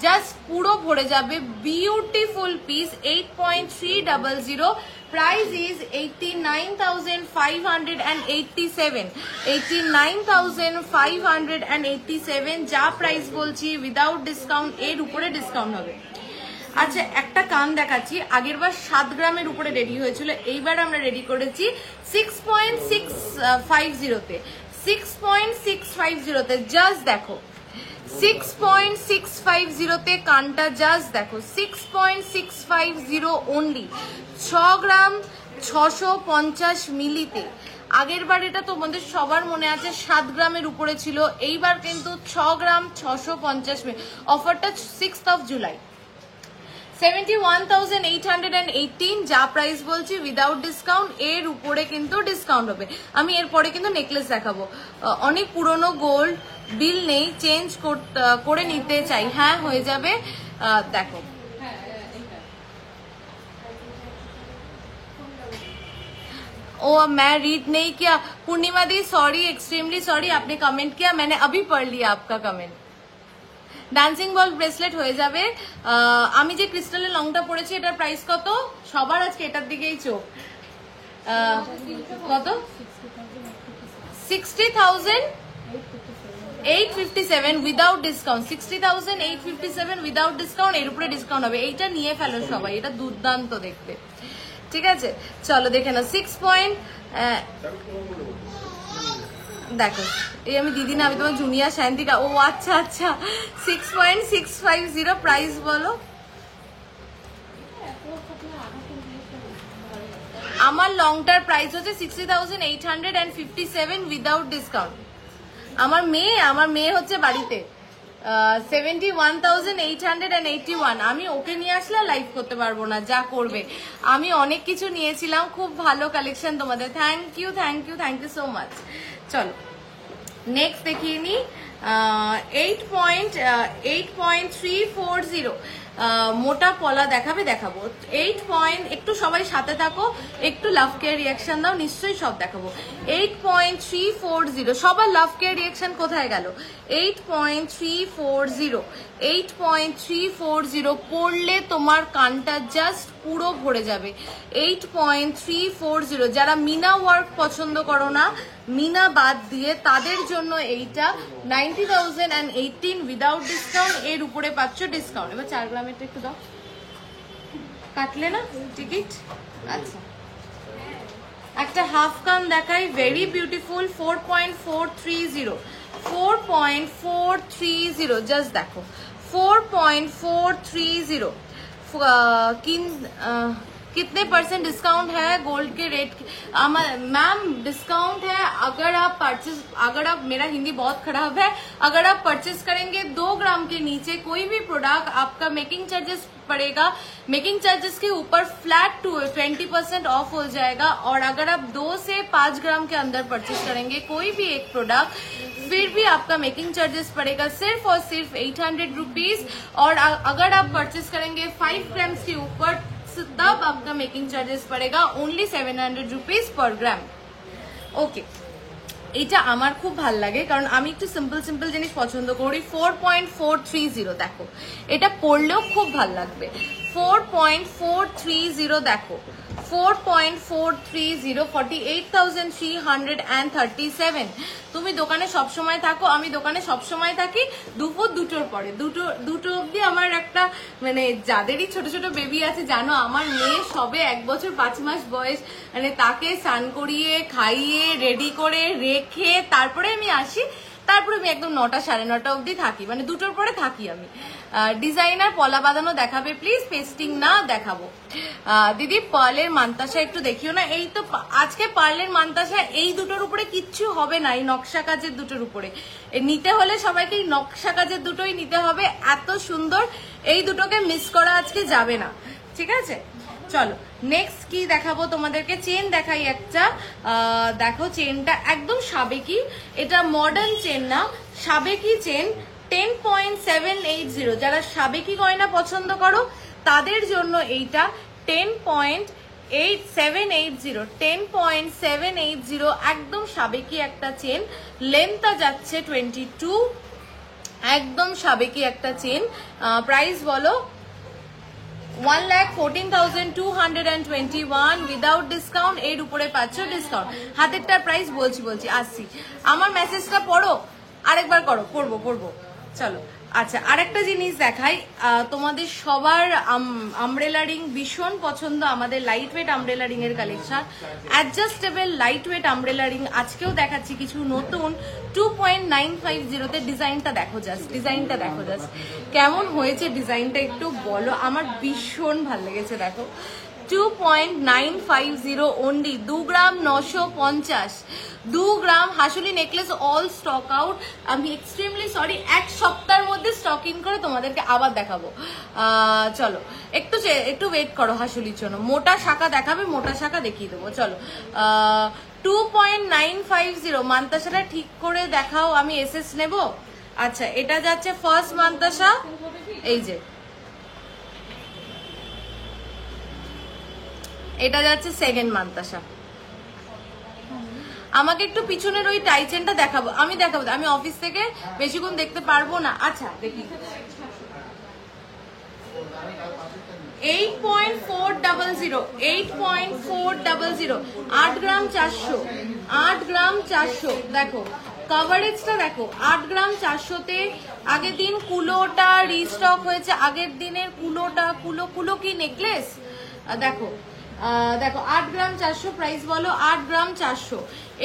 জাস্ট পুরো ভরে যাবে। Beautiful piece, 8.300। Price is 89,587, 89,587। যা প্রাইস বলছি উইদাউট ডিসকাউন্ট, এর উপরে ডিসকাউন্ট হবে। আচ্ছা একটা কান দেখাচ্ছি, আগের বার 7 গ্রামের উপরে রেডি হয়েছিল, এইবার আমরা রেডি করেছি 6.650 তে, 6.650 তে। জাস্ট দেখো 6.650 তে কানটা, জাস্ট দেখো 6.650 অনলি। 6 গ্রাম 650 মিলিতে। আগের বার এটা তোমাদের সবার মনে আছে 7 গ্রামের উপরে ছিল, এইবার কিন্তু 6 গ্রাম 650 মিলি। অফারটা 6th of July, 71,818। যা প্রাইস বলছি উইদাউট ডিসকাউন্ট, এর উপরে কিন্তু ডিসকাউন্ট হবে। আমি এরপরে কিন্তু নেকলেস দেখাবো। অনেক পুরনো গোল্ড, বিল নেই, চেঞ্জ করে নিতে চাই। হ্যাঁ হয়ে যাবে। দেখো ओ मैं रीड नहीं किया। पूर्णिमा दी सॉरी, एक्सट्रीमली सॉरी, आपने कमेंट किया, मैंने अभी पढ़ लिया आपका कमेंट। ডান্সিং বল ব্রেসলেট হয়ে যাবে। আমি যে ক্রিস্টালের লংটা পরেছি এটার প্রাইস কত? সবার আজকে এটার দিকেই চোখ। কত? 60,857 উইদাউট ডিসকাউন্ট। 60,857 without discount. এর উপরে ডিসকাউন্ট হবে। এইটা নিয়ে ফেলো সবাই, এটা দুর্দান্ত দেখতে। ঠিক আছে, চলো দেখে না। 6 পয়েন্ট দেখো, এই আমি দিদি না, আমি তোমার জুনিয়র শান্তিকা। ও আচ্ছা আচ্ছা, 6.650 প্রাইস বলো। আমার লংটার প্রাইস হচ্ছে 60,857 উইদাউট ডিসকাউন্ট। আমার মেয়ে হচ্ছে বাড়িতে 71,881। আমি ওকে নিয়ে আসলে লাইভ করতে পারবো না, যা করবে। আমি অনেক কিছু নিয়েছিলাম, খুব ভালো কালেকশন তোমাদের। Thank you thank you thank you so much. চলো নেক্সট দেখিয়ে নি। 8.340 মোটা পলা দেখাবো। 8 পয়েন্ট, একটু সবাই সাথে থাকো, একটু লাভ কেয়ার রিয়াকশন দাও, নিশ্চয়ই সব দেখাবো। 8.340 সবার লাভ কেয়ার রিয়াকশন কোথায় গেল? 8.340 পড়লে তোমার কানটা জাস্ট পুরো ভরে যাবে। 8.340 যারা মিনা ওয়ার্ক পছন্দ করো না, মিনা বাদ দিয়ে, তাদের জন্য এইটা 90,018 উইদাউট ডিসকাউন্ট। এর উপরে পাচ্ছ ডিসকাউন্ট। এবার 4 গ্রামেরটা একটু দাও, কাটলে না টিকিট। আচ্ছা, একটা হাফ কান দেখাই, ভেরি বিউটিফুল। 4.430 জাস্ট দেখো, 4.430। कितने परसेंट डिस्काउंट है गोल्ड के रेट? मैम डिस्काउंट है अगर आप मेरा हिंदी बहुत खराब है, अगर आप परचेस करेंगे 2 ग्राम के नीचे कोई भी प्रोडक्ट, आपका मेकिंग चार्जेस पड़ेगा। मेकिंग चार्जेस के ऊपर फ्लैट 20% ऑफ हो जाएगा। और अगर आप 2 से 5 ग्राम के अंदर परचेस करेंगे कोई भी एक प्रोडक्ट, फिर भी आपका मेकिंग चार्जेस पड़ेगा सिर्फ और सिर्फ 800 रुपीज। और अगर आप परचेस करेंगे 5 ग्राम के ऊपर, तब आपका मेकिंग चार्जेस पड़ेगा ओनली 700 रुपीज पर ग्राम। ओके, এটা আমার খুব ভাল লাগে, কারণ আমি একটু সিম্পল জিনিস পছন্দ করি। 4.430 দেখো, এটা পরলেও খুব ভাল লাগবে। 4.430 দেখো, 4.430, 48,337। তুমি দোকানে সবসময় থাকো, আমি দোকানে সবসময় থাকি দুপুর 2টোর পরে। দুটো অব্দি আমার একটা, মানে যাদেরই ছোট ছোট বেবি আছে, জানো আমার মেয়ে সবে 1 বছর 5 মাস বয়স, মানে তাকে স্নান করিয়ে খাইয়ে রেডি করে রেখে তারপরে আমি আসি। তারপরে আমি একদম 9টা 9:30 অব্দি থাকি, মানে 2টোর পরে থাকি আমি। ডিজাইনার পলা বাঁধানো দেখাবে প্লিজ, পেস্টিং না দেখাবো। দিদি পার্লের মান্তাসা একটু দেখিও না। এই তো আজকে পার্লের মান্তাসা এই দুটোর উপরে কিচ্ছু হবে না, এই নকশা কাজের দুটোর উপরে নিতে হলে সবাইকে এই নকশা কাজের দুটোই নিতে হবে। এত সুন্দর, এই দুটোকে মিস করা আজকে যাবে না। ঠিক আছে, চলো নেক্সট কি দেখাবো তোমাদেরকে। চেন দেখাই একটা। দেখো চেনটা একদম সাবেকি, এটা মডার্ন চেন না, সাবেকি চেন। 10.780 যারা সাবেকি গয়না পছন্দ করো তাদের জন্য এইটা 10.780 একদম সাবেকি একটা চেন। লেন্থটা যাচ্ছে 22, একদম সাবেকি একটা চেন। প্রাইস বলো 1,14,221 উইদাউট ডিসকাউন্ট। এর উপরে পাচ্ছ ডিসকাউন্ট। হাতেরটার প্রাইস বলছি আসছি। আমার মেসেজটা পড়ো, আরেকবার করো, পড়বো। চলো আচ্ছা, আরেকটা জিনিস দেখাই তোমাদের সবার। আমব্রেলা রিং ভীষণ পছন্দ আমাদের, লাইট ওয়েট আমব্রেলা রিং এর collection, adjustable light weight umbrella ring আজকেও দেখাচ্ছি কিছু নতুন। 2.950 তে ডিজাইনটা দেখো জাস্ট, কেমন হয়েছে ডিজাইনটা একটু বলো। আমার ভীষণ ভালো লেগেছে। দেখো 2.950 ওনলি, 2 গ্রাম 950, 2 গ্রাম হাসুলি নেকলেস অল স্টক আউট। আমি এক্সট্রিমলি সরি, 1 সপ্তাহের মধ্যে স্টক ইন করে তোমাদেরকে আবার দেখাবো। চলো একটু ওয়েট করো হাসুলির জন্য। মোটা শাখা দেখাবে, মোটা শাখা দেখিয়ে দেবো। চলো 2.950 মান্তাসাটা ঠিক করে দেখাও, আমি এসএস নেব। আচ্ছা, এটা যাচ্ছে ফার্স্ট মান্তাসা, এই যে এটা যাচ্ছে সেকেন্ড মান্তাসা। আমাকে একটু পিছনের ওই টাই চেনটা দেখাবো, আমি দেখাবো, আমি অফিস থেকে বেশিক্ষণ দেখতে পারবো না। আচ্ছা দেখি 8.400, 8.400, 8 গ্রাম 400, 8 গ্রাম 400। দেখো কভারেজটা দেখো, 8 গ্রাম 400-তে আগের দিন কুলোটা রিস্টক হয়েছে, আগের দিনের কুলোটা, কুলো কি নেকলেস, দেখো দেখো 8 গ্রাম 400 প্রাইস বলো, 8 গ্রাম 400,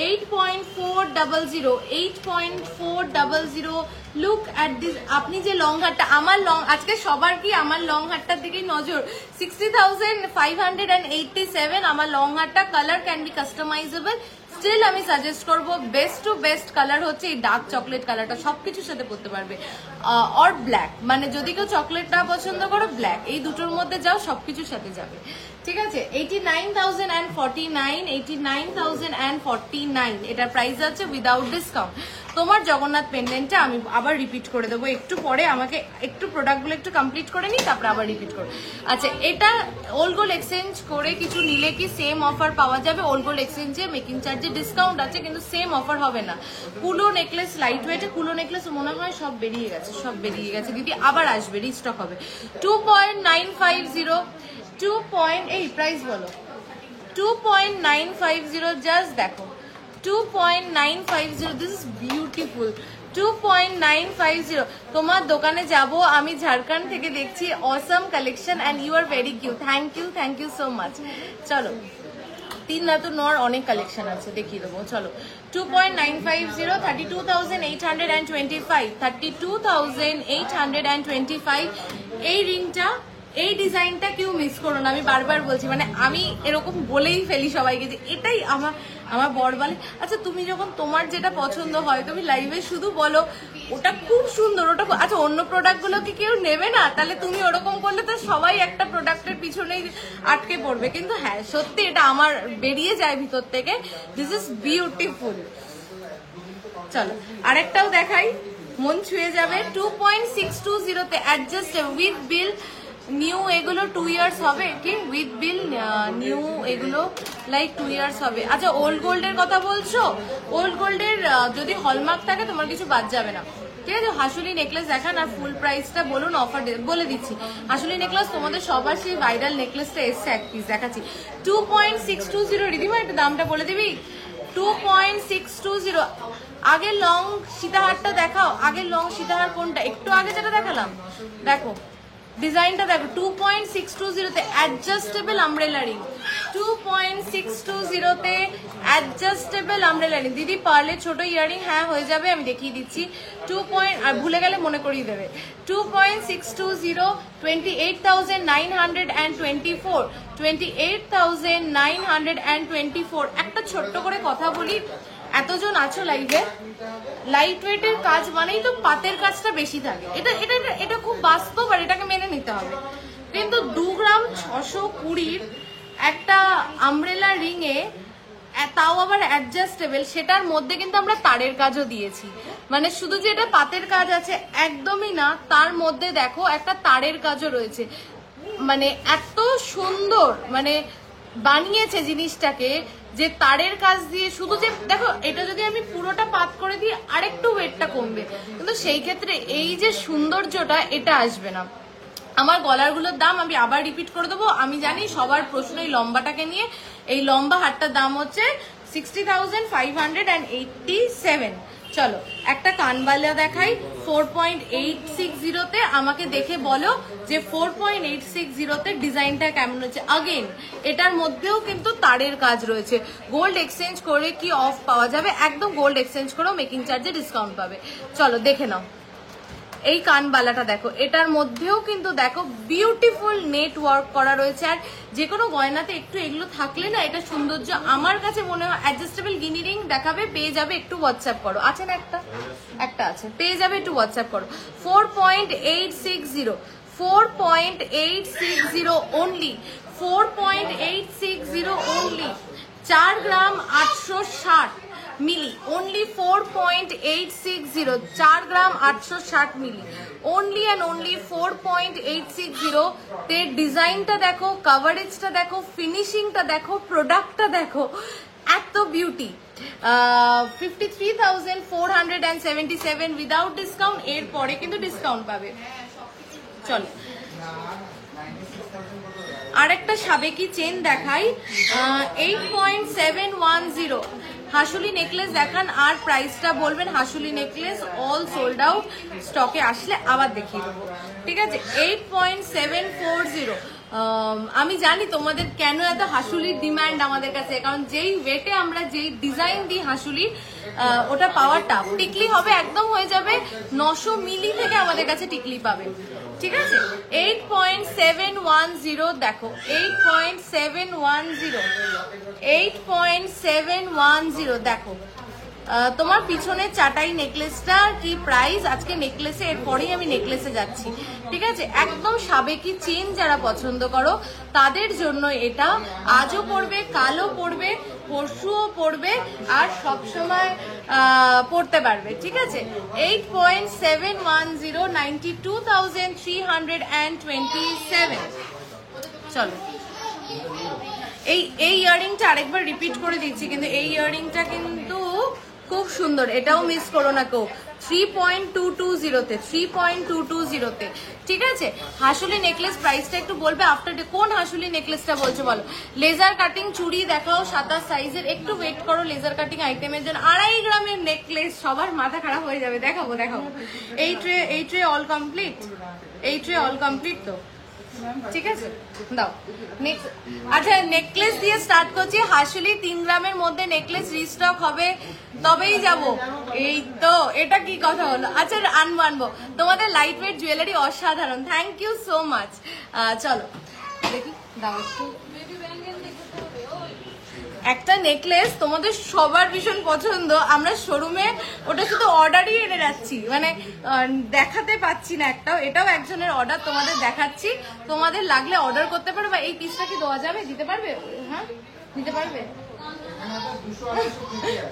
8.400, 8.400। Look at this. আপনি যে লং হারটা, আমার লং, আজকে সবার কি আমার লং হারটার দিকেই নজর। 60,587 আমার লং হারটা। Colour can be customisable. Still আমি সাজেস্ট করবো বেস্ট টু বেস্ট কালার হচ্ছে এই ডার্ক চকলেট কালারটা, সবকিছুর সাথে পরতে পারবে। অর ব্ল্যাক, মানে যদি কেউ চকলেটটা পছন্দ করো ব্ল্যাক, এই দুটোর মধ্যে যাও, সবকিছুর সাথে যাবে। ঠিক আছে, 89,049, 89,049 এটার প্রাইস আছে উইদাউট ডিসকাউন্ট। তোমার জগন্নাথ পেন্ডেন্টটা আমি আবার রিপিট করে দেবো একটু পরে, আমাকে একটু প্রোডাক্টগুলো একটু কমপ্লিট করে নিই, তারপরে আবার রিপিট করো। আচ্ছা, এটা ওল্ড গোল্ড এক্সচেঞ্জ করে কিছু নিলে কি সেম অফার পাওয়া যাবে? ওল্ড গোল্ড এক্সচেঞ্জে মেকিং চার্জে ডিসকাউন্ট আছে, কিন্তু সেম অফার হবে না। কুলো নেকলেস, লাইট ওয়েটে কুলো নেকলেস মনে হয় সব বেরিয়ে গেছে, সব বেরিয়ে গেছে দিদি, আবার আসবে, রিস্টক হবে। 2.950, 2. প্রাইস বলো, 2.950, জাস্ট দেখো 2.950, দিস ইজ বিউটিফুল। 2.950, তোমার দোকানে যাব আমি, ঝাড়খন্ড থেকে দেখছি, awesome collection and you are very cute. Thank you so much. চলো, 3 রাতুর নর অনেক কালেকশন আছে, দেখিয়ে দেবো। চলো 2.950, 32,825, 32,825। এই রিংটা, এই ডিজাইনটা কেউ মিস করো না, আমি বারবার বলছি, মানে আমি এরকম বলেই ফেলি সবাইকে যে এটাই আমার বর বলে, আচ্ছা তুমি যখন তোমার যেটা পছন্দ হয় তুমি লাইভে শুধু বলো ওটা খুব সুন্দর, ওটা আচ্ছা অন্য প্রোডাক্টগুলো কি কেউ নেবে না? তাহলে তুমি ওরকম করলে তো সবাই একটা প্রোডাক্টের পিছনেই আটকে পড়বে। কিন্তু হ্যাঁ সত্যি এটা আমার বেরিয়ে যায় ভিতর থেকে, দিস ইজ বিউটিফুল। চলো আরেকটাও দেখাই, মন ছুঁয়ে যাবে। 2.620-তে অ্যাডজাস্ট উইথ বিল, নিউ এগুলো 2 ইয়ার্স হবে কি? উইথ বিল নিউ এগুলো লাইক 2 ইয়ার্স হবে। আচ্ছা ওল্ড গোল্ডের কথা বলছো? ওল্ড গোল্ডের যদি হলমার্ক থাকে তোমার কিছু বাদ যাবে না, ঠিক আছে? হাসুলি নেকলেস দেখান আর ফুল প্রাইসটা বলুন, অফার বলে দিচ্ছি। হাসুলি নেকলেস তোমাদের সবার সেই ভাইরাল নেকলেসটা এসছে, এক পিস দেখাচ্ছি। 2.620, রিদিমা একটু দামটা বলে দিবি? 2.620। আগের লং সীতাহারটা দেখাও, আগের লং সীতাহার কোনটা? একটু আগে যেটা দেখালাম, দেখো ডিজাইনটা দেখো। 2.620-তে অ্যাডজাস্টেবল আমব্রেলা রিং, 2.620-তে অ্যাডজাস্টেবল আমব্রেলা রিং। দিদি পার্লে ছোট ইয়ারিং, হ্যাঁ হয়ে যাবে, আমি দেখিয়ে দিচ্ছি। 2. আর ভুলে গেলে মনে করিয়ে দেবে। 2.620, 28,924, 28,924। একটা ছোট্ট করে কথা বলি, এতজন আছো লাইভে, লাইট ওয়েটের কাজ মানেই তো পাতের কাজটা বেশি থাকে, এটা এটা এটা খুব বাস্তব, আর এটাকে মেনে নিতে হবে। কিন্তু 2 গ্রাম 620 একটা আমব্রেলা রিং এ, তাও আবার অ্যাডজাস্টেবল, সেটার মধ্যে কিন্তু আমরা তারের কাজও দিয়েছি। মানে শুধু যে এটা পাতের কাজ আছে একদমই না, তার মধ্যে দেখো একটা তারের কাজও রয়েছে। মানে এত সুন্দর মানে বানিয়েছে জিনিসটাকে, যে তারের কাজ দিয়ে শুধু যে দেখো, এটা যদি আমি পুরোটা পাত করে দিই আরেকটু ওয়েটটা কমবে, কিন্তু সেই ক্ষেত্রে এই যে সৌন্দর্যটা এটা আসবে না। আমার গলারগুলোর দাম আমি আবার রিপিট করে দেবো, আমি জানি সবার প্রশ্ন এই লম্বাটাকে নিয়ে। এই লম্বা হারটার দাম হচ্ছে 60,587। চলো একটা কানবালা দেখাই 4.860-তে, আমাকে দেখে বলো যে 4.860-তে ডিজাইনটা কেমন হচ্ছে। আগেন এটার মধ্যেও কিন্তু তারের কাজ রয়েছে। গোল্ড এক্সচেঞ্জ করে কি অফ পাওয়া যাবে? একদম গোল্ড এক্সচেঞ্জ করেও মেকিং চার্জে ডিসকাউন্ট পাবে। চলো দেখে নাও এই কানবালাটা দেখো, এটার মধ্যেও কিন্তু দেখো বিউটিফুল নেট ওয়ার্ক করা রয়েছে। আর যে কোনো গয়নাতে একটু এগুলো থাকলে না এটা সৌন্দর্য আমার কাছে মনে হয়। অ্যাডজাস্টেবল গিনি রিং দেখাবে, পেয়ে যাবে, একটু হোয়াটসঅ্যাপ করো। আছে না একটা আছে, পেয়ে যাবে, একটু হোয়াটসঅ্যাপ করো। 4.860, 4.860 only, 4.860 only, 4 gram 860 milli, only 4.860, 4 gram 860 milli, only and only 4.860। তে ডিজাইনটা দেখো, কভারেজটা দেখো, ফিনিশিংটা দেখো, প্রোডাক্টটা দেখো, এত বিউটি 53,477 উইদাউট ডিসকাউন্ট। এর পরে কিন্তু ডিসকাউন্ট পাবে। চলো আরেকটা সাবেকি চেন দেখাই, 8.710 হাসুলি নেকলেস দেখান আর প্রাইসটা বলবেন। হাসুলি নেকলেস অল সোল্ড আউট, স্টকে আসলে আবার দেখিয়ে দেবো, ঠিক আছে। 8.740। আমি জানি তোমাদের কেন এত হাসুলির ডিমান্ড আমাদের কাছে, কারণ যেই ওয়েটে আমরা যেই ডিজাইন দিই হাসুলির, ওটা পাওয়ার টাফ। টিকলি হবে একদম হয়ে যাবে 900 মিলি থেকে আমাদের কাছে টিকলি পাবে, ঠিক আছে। 8.710 দেখো, 8.710 দেখো। তোমার পিছনে চাটাই নেকলেসটা কি প্রাইস আজকে নেকলেসে, এরপরেই আমি নেকলেসে যাচ্ছি, ঠিক আছে। একদম সাবেকি চেন যারা পছন্দ করো তাদের জন্য এটা আজও পড়বে, কালও পড়বে, পরশুও পড়বে, আর সবসময় পড়তে পারবে, ঠিক আছে। 8.710 92,327। চলো এই ইয়াররিংটা আরেকবার রিপিট করে দিচ্ছি, কিন্তু এই ইয়াররিংটা কিন্তু খুব সুন্দর, এটাও মিস করো না কেউ। 3.220-তে 3.220-তে, ঠিক আছে। হাসুলি নেকলেস প্রাইসটা একটু বলবে আফটার। কোন হাসুলি নেকলেসটা বলছো বলো? লেজার কাটিং চুড়ি দেখাও 27 সাইজের, একটু ওয়েট করো। লেজার কাটিং আইটেমের জন্য 2.5 গ্রামের নেকলেস, সবার মাথা খারাপ হয়ে যাবে। দেখাবো দেখাবো। এই ট্রে অল কমপ্লিট, এই ট্রে অল কমপ্লিট তো, ঠিক আছে। দাও নেক্সট। আচ্ছা নেকলেস দিয়ে স্টার্ট করছি। হাসুলি 3 গ্রামের মধ্যে নেকলেস রিস্টক হবে তবেই যাব। এই তো, এটা কি কথা হলো? আচ্ছা আনবো। তোমাদের লাইট ওয়েট জুয়েলারি অসাধারণ, থ্যাংক ইউ সো মাচ। চলো দেখি, দাও একটু। একটা নেকলেস তোমাদের সবার ভীষণ পছন্দ, আমরা শোরুমে ওটা শুধু অর্ডারই এনে যাচ্ছি, মানে দেখাতে পাচ্ছি না একটাও। এটাও একজনের অর্ডার, তোমাদের দেখাচ্ছি। তোমাদের লাগলে অর্ডার করতে পারো, বা এই পিসটা কি দেওয়া যাবে? দিতে পারবে? হ্যাঁ দিতে পারবে?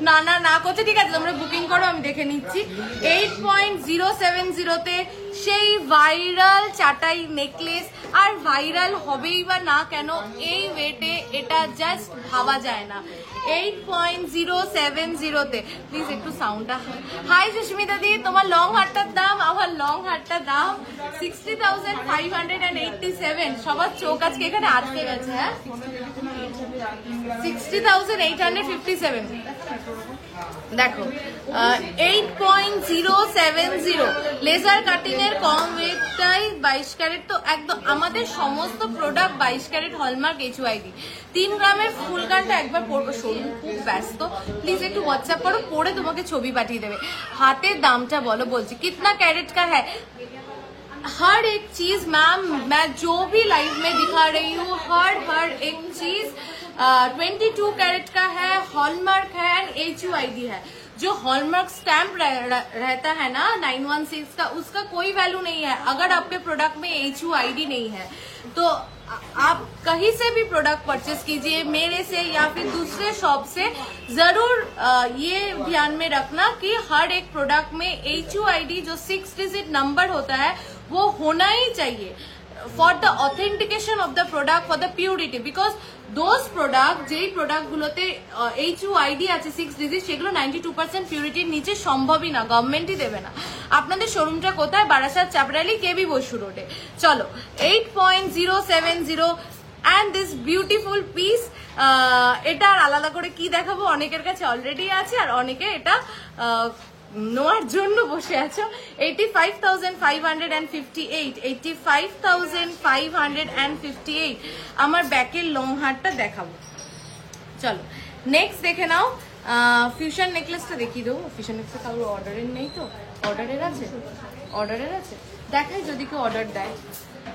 না না না করছে, ঠিক আছে তোমরা বুকিং করো, আমি দেখে নিচ্ছি। 8.070-তে সেই ভাইরাল চাটাই নেকলেস, আর ভাইরাল হবেই বা না কেন, এই ওয়েটে এটা জাস্ট ভাবা যায় না। 8.070-তে প্লিজ একটু সাউন্ডটা। হাই সুস্মিতা দি, তোমার লং হারটার দাম, আমার লং হারটার দাম 60,587। সবার চোখ আজকে এখানে আটকে গেছে। হ্যাঁ 60,857। দেখো 8.070 লেজার কাটিং এর কম ওয়েটটাই 22 ক্যারেট, তো একদম আমাদের সমস্ত প্রোডাক্ট 22 ক্যারেট হলমার্ক HUID। 3 গ্রামের ফুল কানটা একবার পরবো, শরীর খুব ব্যস্ত, প্লিজ একটু হোয়াটসঅ্যাপ করো, পরে তোমাকে ছবি পাঠিয়ে দেবে। হাতের দামটা বলো, বলছি কিতনা ক্যারেট কা হ্যাঁ। हर एक चीज मैम, मैं जो भी लाइव में दिखा रही हूँ, हर एक चीज 22 कैरेट का है, हॉलमार्क है एंड HUID है। जो हॉलमार्क स्टैम्प रहता है ना 916 का, उसका कोई वैल्यू नहीं है अगर आपके प्रोडक्ट में HUID नहीं है। तो आप कहीं से भी प्रोडक्ट परचेस कीजिए, मेरे से या फिर दूसरे शॉप से, जरूर ये ध्यान में रखना कि हर एक प्रोडक्ट में HUID जो 6 डिजिट नंबर होता है वो होना ही चाहिए for the authentication of the product, for the purity. Because those product যেই প্রোডাক্ট গুলোতে HUID আছে 6 ডিজিট, সেগুলো 92% পিউরিটির নিচে সম্ভবই না, গভর্নমেন্টই দেবে না। আপনাদের শোরুমটা কোথায়? বারাসাত, চাপড়ালি, কেবি বসু রোডে। চলো 8.070 and this beautiful piece, এটা আর আলাদা করে কি দেখাবো, অনেকের কাছে অলরেডি আছে আর অনেকে এটা নেওয়ার জন্য বসে আছো। 85,558, 85,558। আমার ব্যাকের লং হারটা দেখাবো। চলো নেক্সট দেখে নাও। ফিউশন নেকলেসটা দেখিয়ে দেবো। ফিউশন নেকলেসটা কারোর অর্ডারের নেই তো? অর্ডারের আছে, অর্ডারের আছে, দেখাই যদি কেউ অর্ডার দেয়।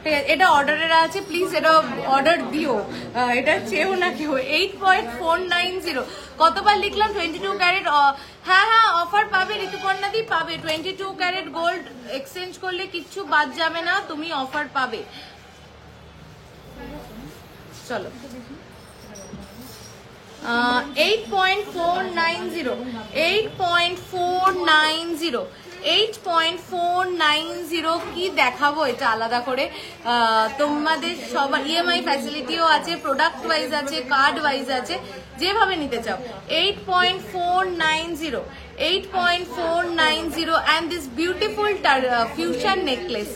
ঠিক আছে, এটা অর্ডারের আছে, প্লিজ এটা অর্ডার দিও, এটা চেয়েও না কেউ। 8.490। কতবার লিখলাম 22 ক্যারেট? হ্যাঁ হ্যাঁ অফার পাবে ঋতুপর্ণা দি, পাবে। 22 ক্যারেট গোল্ড এক্সচেঞ্জ করলে কিচ্ছু বাদ যাবে না, তুমি অফার পাবে। চলো 8.490, 8.490, 8.490 কি দেখাবো এটা আলাদা করে, তোমাদের সবার ইএমআই ফ্যাসিলিটিও আছে, প্রোডাক্ট ওয়াইজ আছে, কার্ড ওয়াইজ আছে, যেভাবে নিতে চাও। 8.490 8.490 and this beautiful fusion necklace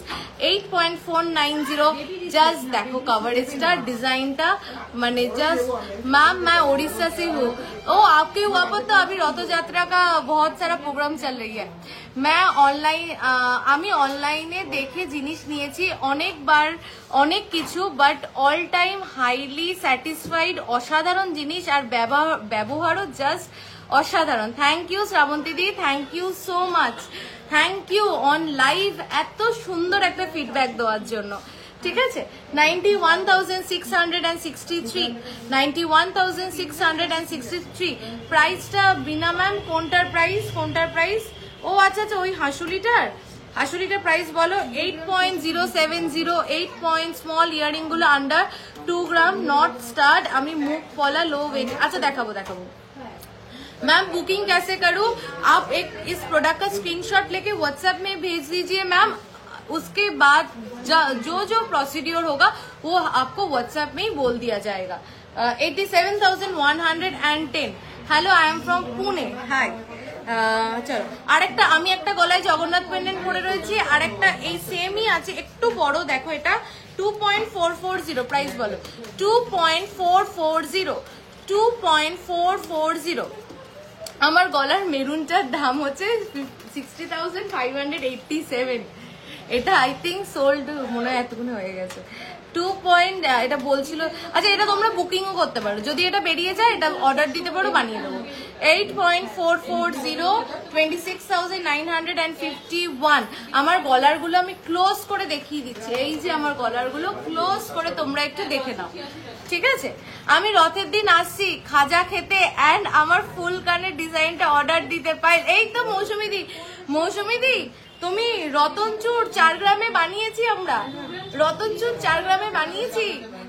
8.490। Just देखो कवरेजটা, डिजाइनটা, মানে जस्ट मैम मैं उड़ीसा से हूँ। ओ आपके हुआ पर तो अभी रथ यात्रा का बहुत सारा प्रोग्राम चल रही है। मैं অনলাইনে দেখে জিনিস নিয়েছি অনেকবার, অনেক কিছু, but all time highly satisfied. অসাধারণ জিনিস আর ব্যবহারও জাস্ট অসাধারণ। Thank you Srabanti di, thank you so much, thank you on live এত সুন্দর একটা ফিডব্যাক দেওয়ার জন্য। ঠিক আছে, 91,663, 91,663 প্রাইসটা। বিনা ম্যাম কোনটার প্রাইস, কোনটার প্রাইস? ও আচ্ছা আচ্ছা, ওই হাসুলিটার প্রাইস বলো। 8.070, 8 পয়েন্ট স্মল ইয়ারিং গুলো আন্ডার 2 গ্রাম, নট স্টার্ড। আমি মুখ পলা লো ওয়েট। আচ্ছা দেখাবো। मैम बुकिंग कैसे करूं? आप एक इस प्रोडक्ट का स्क्रीनशॉट लेके व्हाट्सएप में भेज दीजिए मैम। उसके बाद जो प्रोसीड्योर होगा वो आपको व्हाट्सएप में ही बोल दिया जाएगा। 87,110। Hello, I am from Pune. Hi. চলো আরেকটা, আমি একটা গলায় জগন্নাথ পেন্ডেন্ট পরে রয়েছি, আরেকটা এই সেমই আছে, একটু বড়। দেখো এটা 2.440, প্রাইস বলো। 2.440। আমার গলার মেরুনটার দাম হচ্ছে 60,587। এটা আই থিঙ্ক সোল্ড মনে হয় এতক্ষণে হয়ে গেছে। 2 পয়েন্ট এটা বলছিল। আচ্ছা এটা তোমরা বুকিংও করতে পারো, যদি এটা বেরিয়ে যায় এটা অর্ডার দিতে পারো, বানিয়ে দেবো। 8.440, 26,951। আমার গলারগুলো আমি ক্লোজ করে দেখিয়ে দিচ্ছি। এই যে আমার গলারগুলো ক্লোজ করে তোমরা একটু দেখে নাও। ঠিক আছে, আমি রথের দিন আসছি খাজা খেতে, অ্যান্ড আমার ফুল কানের ডিজাইনটা অর্ডার দিতে পাই। এই তো মৌসুমি দি তুমি রতনচুর 4 গ্রামে বানিয়েছি, আমরা রতনচুর 4 গ্রামে বানিয়েছি।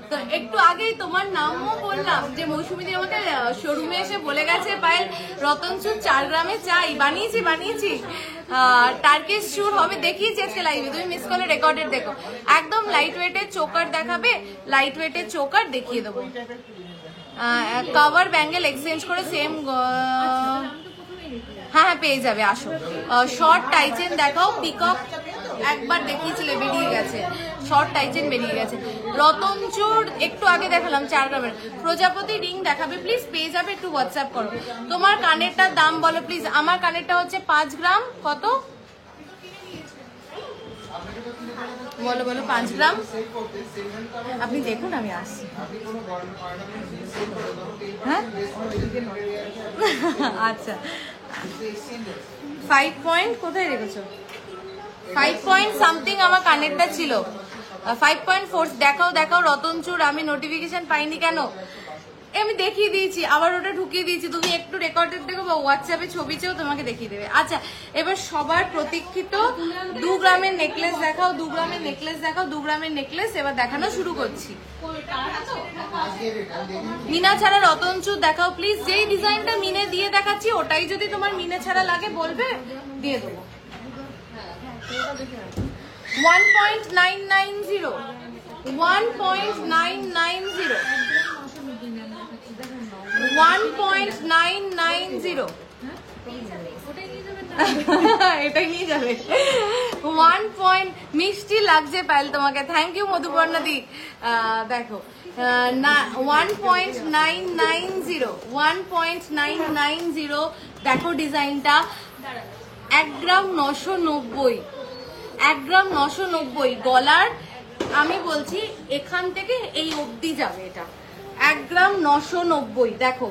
তো একটু আগেই তোমার নামও বললাম যে মৌসুমি দি আমাকে শোরুমে এসে বলে গেছে পায়েল রতনচুর 4 গ্রামে চাই। বানিয়েছি। টার্কিশ চুর হবে, দেখিয়েছি আজকে লাইভে, তুমি মিস করলে রেকর্ডেড দেখো। একদম লাইট ওয়েটের চোকার দেখাবে, লাইট ওয়েটের চোকার দেখিয়ে দেবো। কভার ব্যাঙ্গেল এক্সচেঞ্জ করে সেম, হ্যাঁ পেয়ে যাবে, আসো। শর্ট টাইচেন দেখাও, পিকক একবার দেখিয়েছিলে, বেরিয়ে গেছে, শর্ট টাইচেন বেরিয়ে গেছে। রতনচুর একটু আগে দেখালাম 4 গ্রামের। প্রজাপতি রিং দেখাবে প্লিজ, পেয়ে যাবে, একটু হোয়াটসঅ্যাপ করো। তোমার কানেরটার দাম বলো প্লিজ। আমার কানেরটা হচ্ছে 5 গ্রাম, কত বলো 5 গ্রাম। আপনি দেখুন, আমি আসছি। হ্যাঁ আচ্ছা, 5 পয়েন্ট কোথায় রেখেছো? 5 পয়েন্ট সামথিং আমার কানেরটা ছিল। 5.4 দেখাও রতনচুর। আমি নোটিফিকেশন পাইনি কেন? আমি দেখিয়ে দিয়েছি, আবার ওটা ঢুকিয়ে দিয়েছি। তুমি একটু রেকর্ডেড দেখো বা হোয়াটসঅ্যাপে ছবি চেয়েও তোমাকে দেখিয়ে দেবে। আচ্ছা এবার সবার প্রতীক্ষিত 2 গ্রামের নেকলেস দেখাও, 2 গ্রামের নেকলেস দেখাও, 2 গ্রামের নেকলেস এবার দেখানো শুরু করছি। মিনা ছাড়া রতনচুর দেখাও প্লিজ। যেই ডিজাইনটা মিনে দিয়ে দেখাচ্ছি ওটাই যদি তোমার মিনে ছাড়া লাগে বলবে, দিয়ে দেবো। 1.990, 1.990, 1.990। এটাই নিয়ে যাবে। 1 পয়েন্ট মিষ্টি লাগছে পায়েল তোমাকে, থ্যাংক ইউ মধুপর্ণা দি। দেখো 1.990, 1.990। দেখো ডিজাইনটা 1 গ্রাম 990, 1 গ্রাম 990 গলার। আমি বলছি এখান থেকে এই অবধি যাবে এটা। 1 গ্রাম 990, দেখো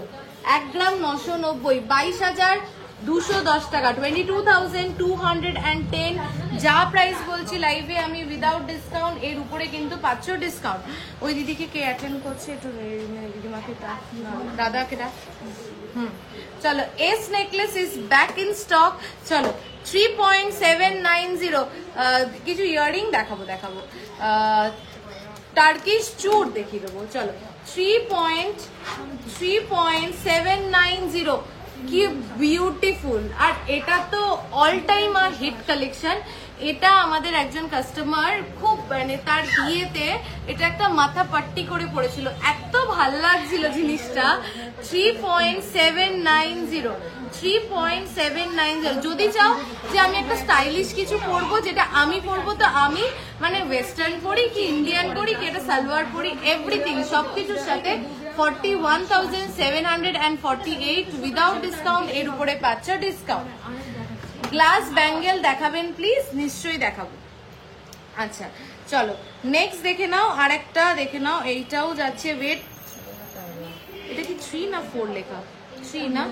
1 গ্রাম 990, 22,210 টাকা, 22,210। যা প্রাইস বলছি লাইভে আমি উইদাউট ডিসকাউন্ট, এর উপরে কিন্তু পাচ্ছ ডিসকাউন্ট। ওই দিদিকে কে অ্যাটেন্ড করছে একটু, দিদিমাকে দাদাকে ডাক। চলো, S necklace is back in stock. চলো 3.790। কিছু ইয়ারিং দেখাবো, টার্কিশ চুর দেখিয়ে দেবো। চলো 3.790, কি বিউটিফুল। আর এটা তো অল টাইম আর হিট কালেকশন। এটা আমাদের একজন কাস্টমার খুব মানে তার বিয়েতে এটা একটা মাথা পাট্টি করে পড়েছিল, এত ভাল লাগছিল জিনিসটা। 3.790 3.790। যদি চাও যে আমি একটা স্টাইলিশ কিছু পরবো, যেটা আমি পরবো, তো আমি মানে ওয়েস্টার্ন পরি কি ইন্ডিয়ান পরি কি এটা সালোয়ার পরি, এভরিথিং সবকিছুর সাথে 41,748 উইদাউট ডিসকাউন্ট। এর উপরে পাচ্ছ ডিসকাউন্ট। গ্লাস ব্যাঙ্গেল দেখাবেন প্লিজ? নিশ্চয়ই দেখাবো। আচ্ছা চলো নেক্সট দেখে নাও, আরেকটা দেখে নাও। এইটাও যাচ্ছে ওয়েট, এটা কি 3 না 4 লেখা? 3 না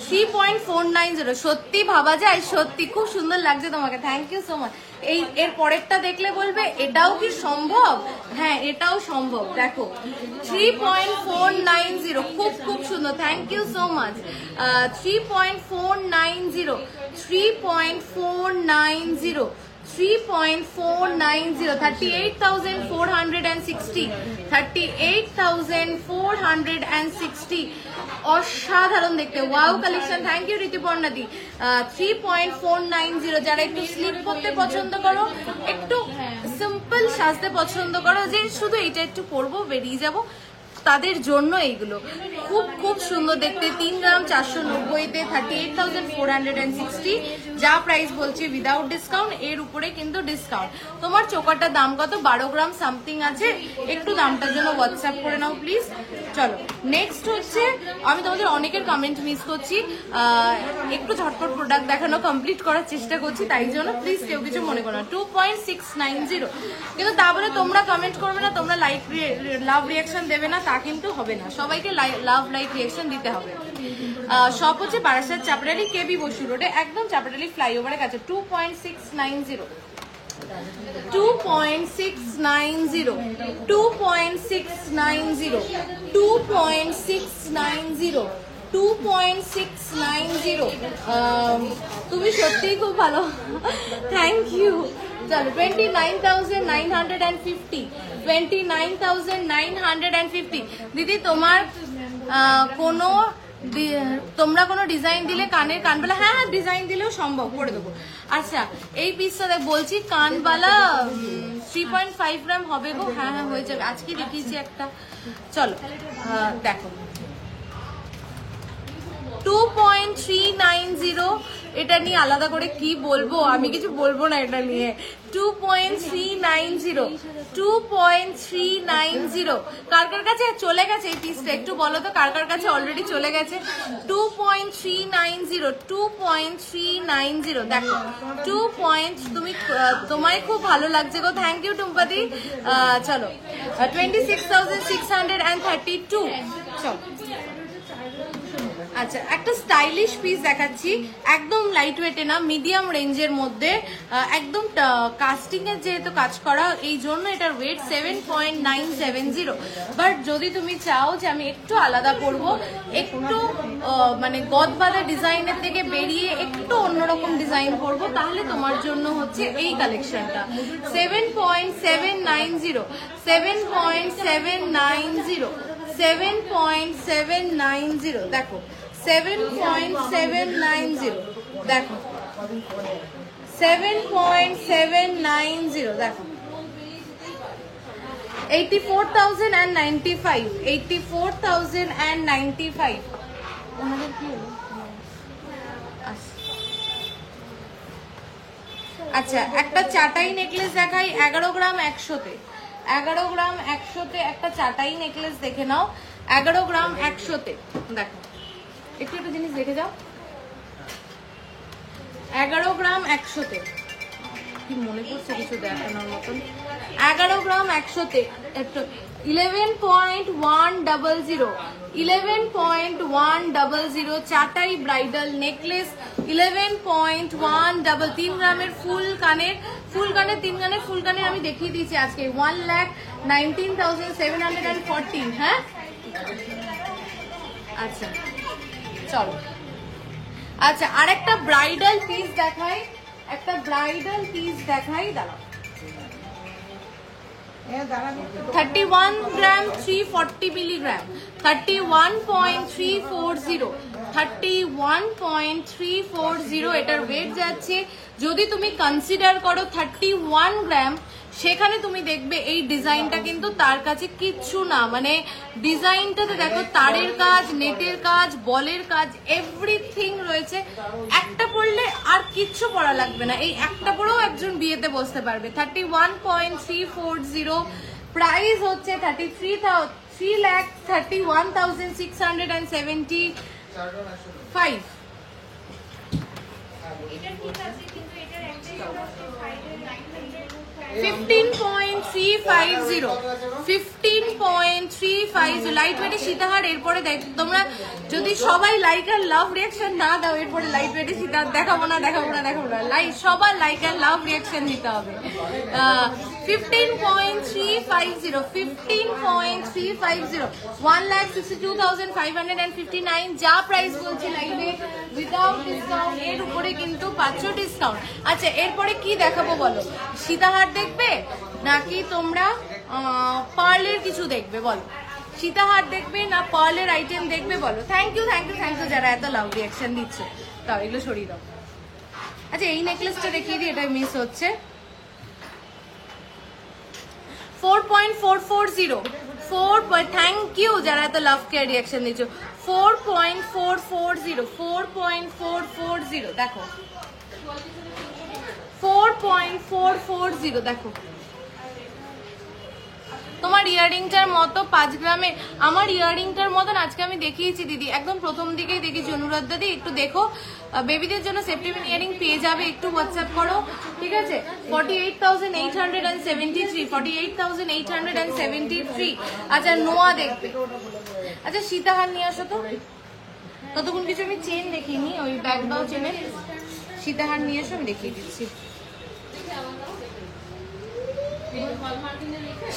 3.490। সত্যি ভাবা যায়, সত্যি খুব সুন্দর লাগছে তোমাকে, থ্যাংক ইউ সো মাচ। এই এর পরেরটা দেখলে বলবে এটাও কি সম্ভব? হ্যাঁ এটাও সম্ভব। দেখো 3.490, খুব খুব সুন্দর, থ্যাংক ইউ সো মাচ। 3.490 3.490 38,460 38,460। অসাধারণ দেখতে, ওয়াও কালেকশন, থ্যাংক ইউ ঋতুপর্ণাদি। 3.490। যারা একটু স্লিপ করতে পছন্দ করো, একটু সিম্পল সাজতে পছন্দ করো, যে শুধু এটা একটু পরবো বেরিয়ে যাবো, তাদের জন্য এইগুলো খুব খুব সুন্দর দেখতে। 3 গ্রাম 490-তে 38,460 যা প্রাইস বলছি উইদাউট ডিসকাউন্ট। এর উপরে কিন্তু ডিসকাউন্ট। তোমার চোকারটার দাম কত? 12 গ্রাম সামথিং আছে, একটু দামটার জন্য হোয়াটসঅ্যাপ করে নাও প্লিজ। চলো নেক্সট হচ্ছে, আমি তোমাদের অনেকের কমেন্ট মিস করছি, একটু ঝটপট প্রোডাক্ট দেখানো কমপ্লিট করার চেষ্টা করছি, তাই জন্য প্লিজ কেউ কিছু মনে করো না। 2.690। কিন্তু তা বলে তোমরা কমেন্ট করবে না, তোমরা লাইক লাভ রিয়াকশন দেবে না, তা কিন্তু হবে না। সবাইকে লাভ লাইক রিয়াকশন দিতে হবে। সব হচ্ছে বারাসাত চাপড়ালি কেবি বসু রোডে, একদম চাপড়ালি ফ্লাইওভারের কাছে। 2.690 2.690 2.690 2.690 2.690। তুমি সত্যিই খুব ভালো, থ্যাংক ইউ। চলো 29,950 29,950। দিদি তোমার তোমরা কোনো ডিজাইন দিলে কানের কানবালা? হ্যাঁ হ্যাঁ ডিজাইন দিলেও সম্ভব, করে দেবো। আচ্ছা এই পিসটা বলছি কানবালা 3.5 গ্রাম হবে গো। হ্যাঁ হ্যাঁ হয়ে যাবে, আজকে দেখিয়েছি একটা। চলো দেখো 2.390। এটা নিয়ে আলাদা করে কি বলবো, আমি কিছু বলবো না এটা নিয়ে। 2.390 2.390। কার কার কাছে চলে গেছে এই পিসটা একটু বলো তো, কার কার কাছে অলরেডি চলে গেছে? 2.390 2.390। দেখো 2 পয়েন্ট, তোমায় খুব ভালো লাগছে গো, থ্যাংক ইউ টুম্পাদি। চলো 26,632। চলো আচ্ছা একটা স্টাইলিশ পিস দেখাচ্ছি, একদম লাইট ওয়েটে না, মিডিয়াম রেঞ্জের মধ্যে, একদম কাস্টিং এর যেহেতু কাজ করা, এই জন্য এটার ওয়েট 7.970। বাট যদি তুমি চাও যে আমি একটু আলাদা করবো, একটু মানে গদবাদা ডিজাইনের থেকে বেরিয়ে একটু অন্যরকম ডিজাইন করবো, তাহলে তোমার জন্য হচ্ছে এই কালেকশনটা। 7.790 7.790 7.790। দেখো 7.790। দেখো 7.790। দেখো 84,095 84,095। আচ্ছা একটা চাটাই নেকলেস দেখাই 11 গ্রাম 100-তে। 11 গ্রাম 100-তে একটা চাটাই নেকলেস দেখে নাও, 11 গ্রাম 100-তে। দেখো একটু একটা জিনিস দেখে যাও, 11 গ্রাম 100-তে। কি মনে করছে কিছু দেখানোর মতন? 11 গ্রাম 100-তে 11.100 11.100 চাটাই ব্রাইডাল নেকলেস। 11.1 3 গ্রামের ফুল কানের 3 গানের ফুল কানের আমি দেখিয়ে দিয়েছি আজকে। 1,19,740। হ্যাঁ আচ্ছা চলো আচ্ছা আরেকটা ব্রাইডাল পিস দেখাই, একটা ব্রাইডাল পিস দেখাই, দাঁড়াও 31 গ্রাম 340 মিলিগ্রাম, 31.340, 31.340 এটার ওয়েট যাচ্ছে। যদি তুমি কনসিডার করো 31 গ্রাম, সেখানে তুমি দেখবে এই ডিজাইনটা কিন্তু তার কাছে কিচ্ছু না। মানে ডিজাইনটাতে দেখো তারের কাজ, নেটের কাজ, বলের কাজ, এভরিথিং রয়েছে। একটা পরলে আর কিচ্ছু পরা লাগবে না, এই একটা পরেও একজন বিয়েতে বসতে পারবে। 31.340, প্রাইস হচ্ছে 3,31,675। 15.350, লাইট ওয়েটে সীতাহার। এরপরে তোমরা যদি সবাই লাইক আর লাভ রিয়াকশন না দাও, এরপরে লাইট ওয়েটে সীতাহার দেখাবো না। সবার লাইক আর লাভ রিয়াকশন দিতে হবে। 15.350, 15.350, 1,62,559 যা প্রাইস বলছি লাইভে উইদাউট ডিসকাউন্ট। এর উপরে কিন্তু পাচ্ছ ডিসকাউন্ট। আচ্ছা, এরপরে কি দেখাবো বলো? সীতাহার দেখবে নাকি তোমরা পার্লের কিছু দেখবে বলো? সীতাহার দেখবে না পার্লের আইটেম দেখবে বলো? থ্যাংক ইউ যারা এত লাভ রিয়াকশন দিচ্ছে। তাও এগুলো সরিয়ে দাও। আচ্ছা, এই নেকলেসটা দেখিয়ে দিই, এটা মিস হচ্ছে। 4.440, থ্যাংক ইউ যারা এত লাভ কেয়ার রিয়াকশন দিচ্ছ। 4.440, 4.440 দেখো, 4.440 দেখো। তোমার ইয়াররিংটার মতো 5 গ্রামে, আমার ইয়াররিংটার মতন আজকে আমি দেখিয়েছি দিদি, একদম প্রথম দিকেই দেখেছি। অনুরাধ দাদি একটু দেখো, বেবিদের জন্য সেফটি পিন ইয়াররিং পেয়ে যাবে, একটু হোয়াটসঅ্যাপ করো, ঠিক আছে? 48,873, 48,873। আচ্ছা, নোয়া দেখবে। আচ্ছা, সীতাহার নিয়ে আসো তো, ততক্ষণ কিছু আমি চেন দেখিনি, ওই ব্যাগ দাও চেনের। সীতাহার নিয়ে এসো, আমি দেখিয়ে দিচ্ছি।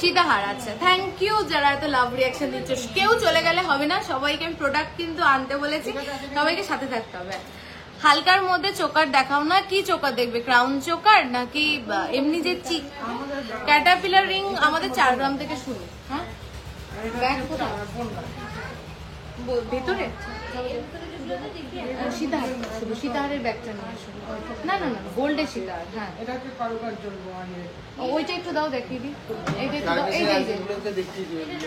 সীতাহার, আচ্ছা থ্যাংক ইউ যারা এত লাভ রিয়াকশন দিচ্ছ। কেউ চলে গেলে হবে না, সবাইকে আমি প্রোডাক্ট কিন্তু আনতে বলেছি, সবাইকে সাথে থাকতে হবে। হালকার মধ্যে চোকার দেখাও না। কি চোকার দেখবে? ক্রাউন চোকার নাকি এমনি যে চিক? ক্যাটারপিলার রিং আমাদের 4 গ্রাম থেকে শুরু। হ্যাঁ, ব্যাগ কোথায়? ভেতরে সীতাহার, শুধু সীতাহারের ব্যাগটা নিয়ে আসো। না, গোল্ডের সীতাহার। হ্যাঁ, ওইটা একটু দাও, দেখিয়ে দিই। এইটা একটু দাও, এই যে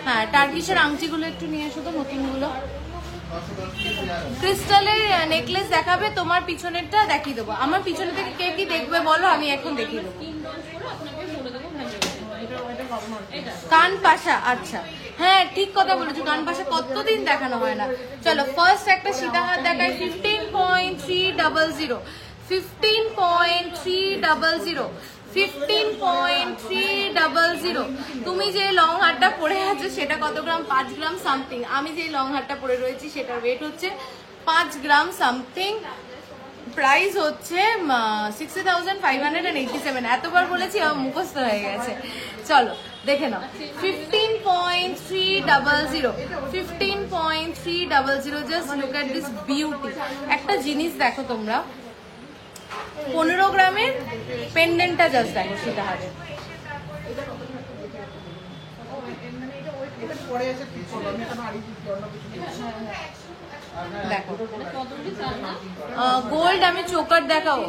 হ্যাঁ, টার্কিশের আংটিগুলো একটু নিয়ে আসো তো, নতুনগুলো। ক্রিস্টালের নেকলেস দেখাবে, তোমার পিছনেরটা দেখিয়ে দেবো। আমার পিছনে থেকে কে কি দেখবে বলো, আমি এখন দেখিয়ে দেবো। কান পাশা, আচ্ছা হ্যাঁ ঠিক কথা বলেছো, কান পাশা কতদিন দেখানো হয় না। চলো ফার্স্ট একটা সীতাহার দেখাই। 15.300, 15.300, 15.300। তুমি যে লং হারটা পরে আছো সেটা কত গ্রাম? 5 গ্রাম সামথিং। আমি যে লং হারটা পরে রয়েছি সেটার ওয়েট হচ্ছে 5 গ্রাম সামথিং। প্রাইস হচ্ছে 60,587। এতবার বলেছি আমার মুখস্থ হয়ে গেছে। চলো দেখে নাও। 15.300, 15.300। Just look at this beauty. একটা জিনিস দেখো তোমরা, 15 গ্রামের পেন্ডেন্টটা জাস্ট দেখো সীতাহারের। দেখো গোল্ড, আমি চোকার দেখাও,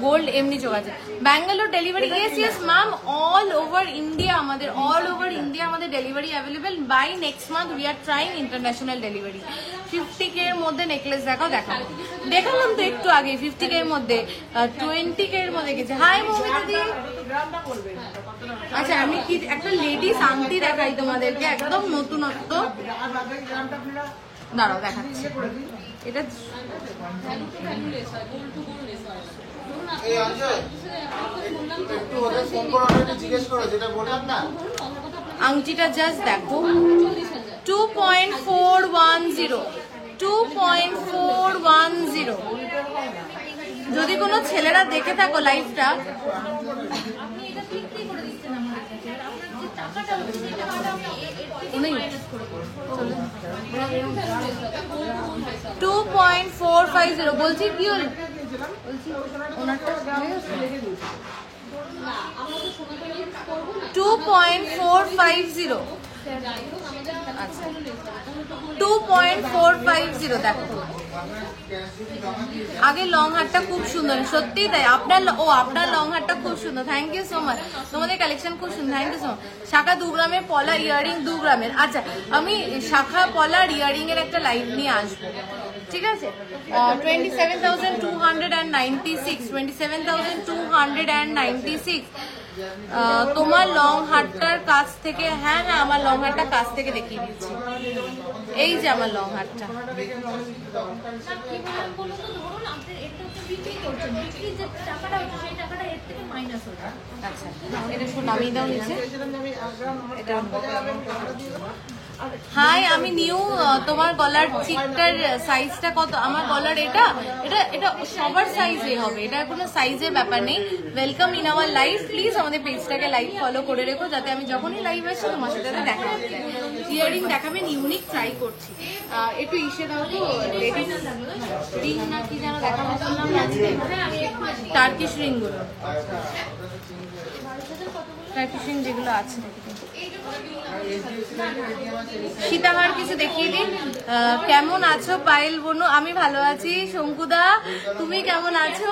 গোল্ড এমনি চোখ আছে। Bangalore delivery, yes ma'am, all over India আমাদের delivery available. By next month we are trying international delivery. 50K এর মধ্যে নেকলেস দেখালাম তো একটু আগে। 50K এর মধ্যে, 20K এর মধ্যে গেছে। হাই মমিতা দি। আচ্ছা, আমি কি একটা লেডিস আংটি দেখাই তোমাদেরকে, একদম নতুনত্ব। দাঁড়াও দেখাচ্ছি। এটা আংটিটা জাস্ট দেখো, 2.410, 2.410। যদি কোনো ছেলেরা দেখে থাকো লাইভটা, 2.450 বলছি। কি হল? 2.450 আচ্ছা 2.450 দেখো আগে লং হারটা খুব সুন্দর সত্যি তাই আপনার লং হারটা খুব সুন্দর থ্যাংক ইউ সো মাচ তোমাদের কালেকশন খুব সুন্দর থ্যাংক ইউ সো মাচ শাখা 2 গ্রামের পলা ইয়াররিং 2 গ্রামের আচ্ছা আমি শাখা পলার ইয়াররিং এর একটা লাইভ নিয়ে আসবো ঠিক আছে 27,296 তোমার লং হারটার কাছ থেকে হ্যাঁ হ্যাঁ আমার লং হারটা কাছ থেকে দেখিয়ে দিচ্ছি এই যে আমার লং হারটা আচ্ছা এটা একটু নামিয়ে দাও নিচে এটা হাই আমি নিউ তোমার গলার চিকটার সাইজটা কত আমার গলার এটা এটা এটা সবার সাইজে হবে এটা কোনো সাইজের ব্যাপার নেই welcome in our live please আমাদের পেজটাকে লাইভ ফলো করে রেখো যাতে আমি যখনই লাইভ আসি তোমার সাথে দেখা ইয়ারিং দেখাবেন ইউনিক ট্রাই করছি একটু ইসে দাও তো লেডিস রিং না কি যেন দেখাবো শুনলাম আজকে টার্কিশ রিংগুলো টার্কিশ রিং যেগুলো আছে সীতাহার কিছু দেখিয়ে দিন কেমন আছো পায়েল বনু আমি ভালো আছি শঙ্কুদা তুমি কেমন আছো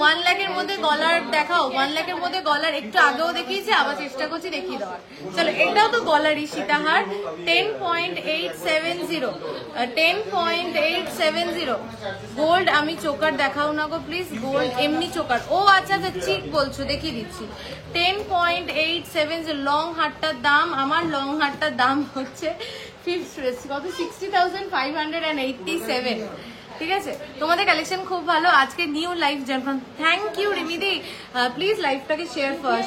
1 লাখের মধ্যে গলার দেখাও 1 লাখের মধ্যে গলার একটু আগেও দেখিয়েছি আবার চেষ্টা করছি দেখিয়ে দেওয়ার চলো এটাও তো গলারই সীতাহার 10.870 গোল্ড আমি চোকার দেখাও না গো প্লিজ গোল্ড এমনি চোকার ও আচ্ছা আচ্ছা ঠিক বলছো দেখিয়ে দিচ্ছি 10.870 লং হারটার দাম আমার লং হারটার দাম হচ্ছে কত 60,587 ঠিক আছে তোমাদের কালেকশন খুব ভালো আজকে নিউ লাইভ জানলাম থ্যাংক ইউ রিমিদি প্লিজ লাইভটাকে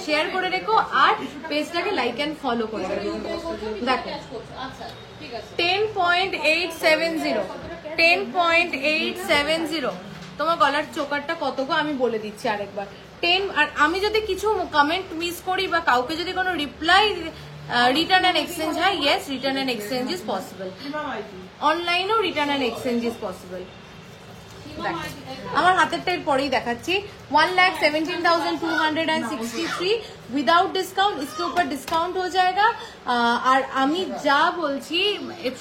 শেয়ার করে রেখো আর পেজটাকে লাইক এন্ড ফলো করে রেখো দেখো 10.870 তোমার গলার চোকারটা কত গো আমি বলে দিচ্ছি আরেকবার 10 আর আমি যদি কিছু কমেন্ট মিস করি বা কাউকে যদি কোনো রিপ্লাই রিটার্ন এন্ড এক্সচেঞ্জ হয় yes return and exchange is possible অনলাইনেও return and exchange is possible আমার হাতেরটা এর পরেই দেখাচ্ছি 1,17,263 विदाउट डिस्काउंट इसके ऊपर डिस्काउंट हो जाएगा আর আমি যা বলছি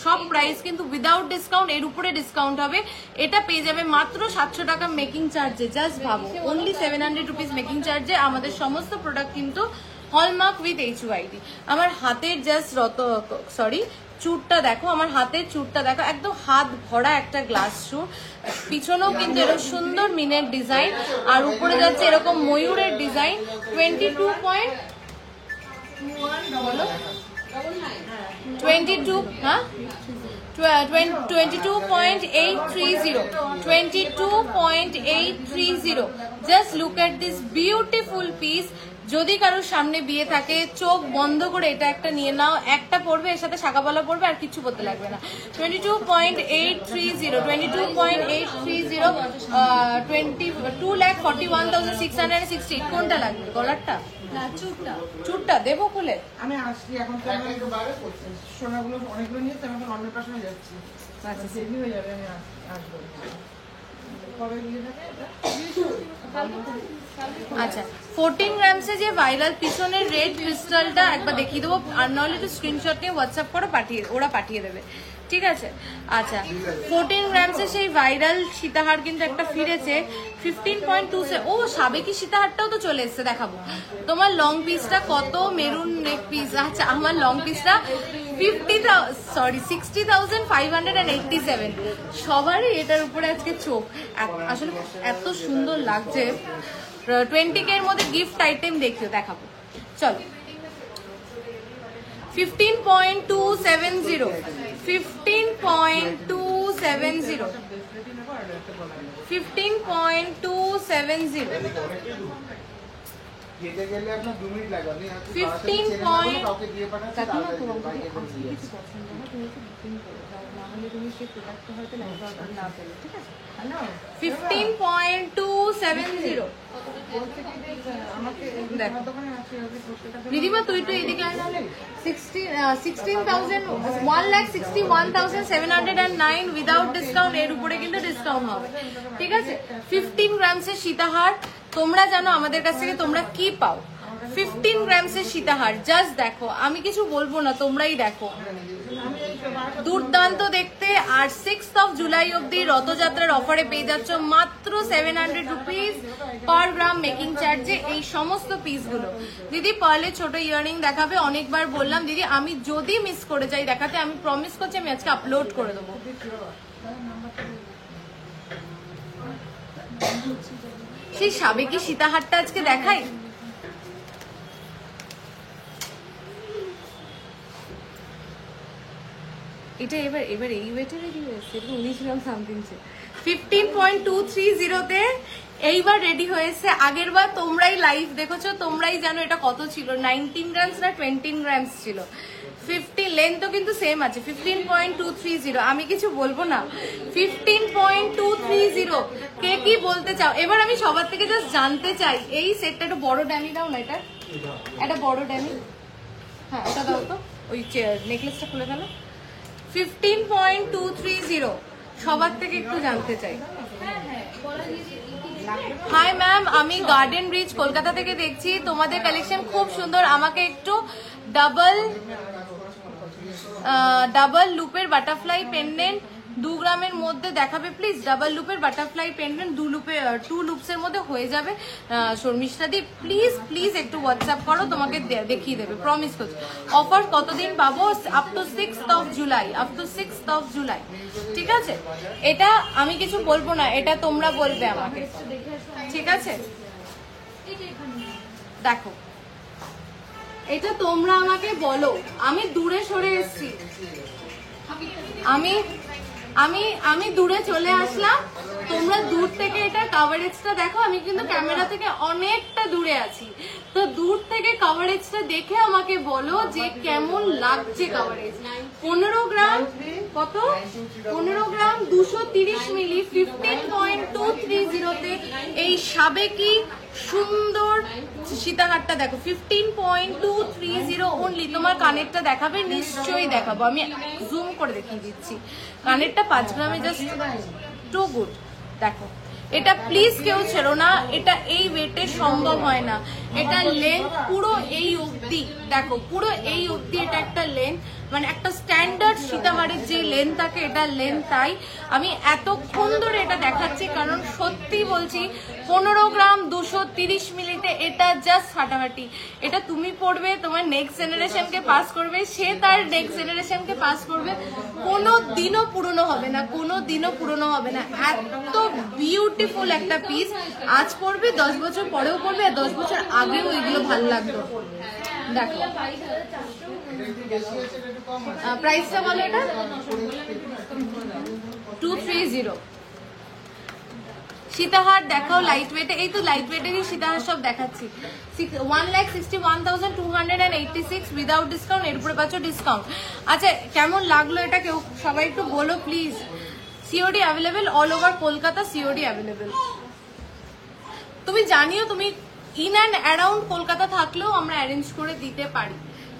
সব প্রাইস কিন্তু উইদাউট ডিসকাউন্ট এর উপরে ডিসকাউন্ট হবে এটা পেয়ে যাবে মাত্র 700 টাকা মেকিং চার্জে জাস্ট ভাবো অনলি 700 রুপিস মেকিং চার্জে আমাদের সমস্ত প্রোডাক্ট কিন্তু হলমার্ক উইথ HUID আমার হাতের জাস্ট চুরটা দেখো আমার হাতের চুরটা দেখো একদম হাত ভরা একটা গ্লাস চুর পিছনেও কিন্তু এরকম সুন্দর মিনের ডিজাইন আর উপরে যাচ্ছে এরকম ময়ূরের design 22.830 just look at this beautiful piece যদি কারোর সামনে বিয়ে থাকে চোখ বন্ধ করে এটা একটা নিয়ে নাও একটা পড়বে এর সাথে শাখাপালা পড়বে আর কিছু পড়তে লাগবে না 22.830 কোনটা লাগবে গলারটা চুরটা দেবো খুলে আমি আসছি এখন সোনাগুলো অনেকগুলো নিয়ে আমি এখন অন্য পাশে যাচ্ছি আচ্ছা সেগুলো হয়ে যাবে আমি আসবো কবে গিয়ে থাকে আচ্ছা 14 গ্রামসে যে ভাইরাল পিছনের রেড ক্রিস্টালটা একবার দেখিয়ে দেবো আর নাহলে একটু স্ক্রিনশট নিয়ে হোয়াটসঅ্যাপ করে ওরা পাঠিয়ে দেবে ঠিক আছে আচ্ছা 14 গ্রামসে সেই ভাইরাল সীতাহার কিন্তু একটা ফিরেছে 15.2 ও সাবেকি সীতাহারটাও তো চলে এসছে দেখাবো তোমার লং পিসটা কত মেরুন নেক পিস আচ্ছা আমার লং পিসটা 60,587 সবারই এটার উপরে আজকে চোখ আসলে এত সুন্দর লাগছে 20K এর মধ্যে গিফট আইটেম দেখাবো চলো 15.270 যেতে গেলে আপনার 2 মিনিট লাগবে আপনি 15 পয়েন্ট কাউকে দিয়ে পাঠাচ্ছেন তাহলে কিছু পছন্দ না তুমি একটু বুকিং করে দাও না হলে তুমি সেই প্রোডাক্টটা হয়তো লাইভ অর্ডার না পেলে ঠিক আছে হ্যালো 15.270 রিদিমা তুই তো এদিকে আয় না 1,61,709 উইদাউট ডিসকাউন্ট এর উপরে কিন্তু ডিসকাউন্ট হবে ঠিক আছে 15 গ্রামসের সীতাহার তোমরা জানো আমাদের কাছ থেকে তোমরা কি পাও। 15 গ্রামসের সীতাহার, জাস্ট দেখো, আমি কিছু বলবো না, তোমরাই দেখো, দুর্দান্ত দেখতে। আর 6th of জুলাই অব্দি রথযাত্রার অফারে পেয়ে যাচ্ছ মাত্র 700 রুপিস পার গ্রাম মেকিং চার্জে এই সমস্ত পিসগুলো। দিদি পার্লের ছোট ইয়াররিং দেখাবে, অনেকবার বললাম দিদি, আমি যদি মিস করে যাই দেখাতে, আমি প্রমিস করছি আমি আজকে আপলোড করে দেবো। সেই সাবেকি সীতাহারটা আজকে দেখাই। এটা এবার এই ওয়েটে রেডি হয়েছে, 19 গ্রাম সামথিং ছিল। 15.230 তে এইবার রেডি হয়েছে। আগের বার তোমরাই লাইভ দেখেছো, তোমরাই জানো এটা কত ছিল, 19 গ্রামস না 20 গ্রামস ছিল। 50 লেন্থও কিন্তু সেম আছে, 15.230। আমি কিছু বলবো না, 15.230। কে কি বলতে চাও এবার? আমি সবার থেকে জাস্ট জানতে চাই, এই সেটটা একটু বড় ড্যামি দাও না, এটা একটা বড় ড্যামি, হ্যাঁ এটা দাও তো, ওই নেকলেসটা খুলে ফেলো। 15.230 সবার থেকে একটু জানতে চাই। হাই ম্যাম, আমি গার্ডেন ব্রিজ কলকাতা থেকে দেখছি, তোমাদের কালেকশন খুব সুন্দর। আমাকে একটু ডাবল লুপের বাটারফ্লাই পেন্ডেন্ট 2 গ্রামের মধ্যে দেখাবে প্লিজ। ডাবল লুপের বাটারফ্লাই পেন্ডেন্ট 2 লুপসের মধ্যে হয়ে যাবে। শর্মিষ্ঠা দি প্লিজ প্লিজ একটু হোয়াটসঅ্যাপ করো, তোমাকে দেখিয়ে দেবে, প্রমিস করছি। অফার কতদিন পাবো? Up to 6th of July, up to 6th of July, ঠিক আছে? এটা আমি কিছু বলবো না, এটা তোমরা বলবে আমাকে, ঠিক আছে? দেখো এটা তোমরা আমাকে বলো, আমি দূরে সরে এসেছি, আমি দূরে চলে আসলাম, তোমরা দূর থেকে এটা কভারেজটা দেখো। আমি কিন্তু ক্যামেরা থেকে অনেকটা দূরে আছি, তো দূর থেকে কভারেজটা দেখে আমাকে বলো যে কেমন লাগছে কভারেজ। 15 গ্রাম কত? 15 গ্রাম 230 মিলি, 15.230 তে এই সাবেকি সুন্দর সীতাহারটা দেখো, 15.230 অনলি। তোমার কানেরটা দেখাবে? নিশ্চয়ই দেখাবো, আমি জুম করে দেখিয়ে দিচ্ছি। কানেরটা 5 গ্রামে জাস্ট টু গুড। দেখো এটা প্লিজ কেউ ছেড়ো না, এটা এই ওয়েটে সম্ভব হয় না। এটা লেন্থ পুরো এই অবধি, দেখো পুরো এই অবধি, এটা একটা লেন্থ, মানে একটা স্ট্যান্ডার্ড সীতাহারের যে লেন্থ থাকে এটা লেন্থ। তাই আমি এতক্ষণ ধরে এটা দেখাচ্ছি, কারণ সত্যি বলছি 15 গ্রাম 230 মিলিতে এটা জাস্ট ফাটাফাটি। এটা তুমি পড়বে, তোমার নেক্সট জেনারেশনকে পাস করবে, সে তার নেক্সট জেনারেশনকে পাস করবে, কোনো দিনও পুরনো হবে না, কোনো দিনও পুরনো হবে না। এত বিউটিফুল একটা পিস, আজ পড়বে 10 বছর পরেও পড়বে, আর 10 বছর আগেও এগুলো ভালো লাগতো। দেখো প্রাইসটা বলো, এটা 230। সীতাহার দেখাও লাইট ওয়েটে, এই তো লাইট ওয়েটেরই সীতাহার সব দেখাচ্ছি। 1,61,286 উইদাউট ডিসকাউন্ট, এর উপরে পাচ্ছ ডিসকাউন্ট। আচ্ছা কেমন লাগলো এটা কেউ সবাই একটু বলো please. COD available all over Kolkata, COD available. তুমি জানিও, তুমি ইন অ্যান্ড অ্যারাউন্ড কলকাতা থাকলেও আমরা অ্যারেঞ্জ করে দিতে পারি,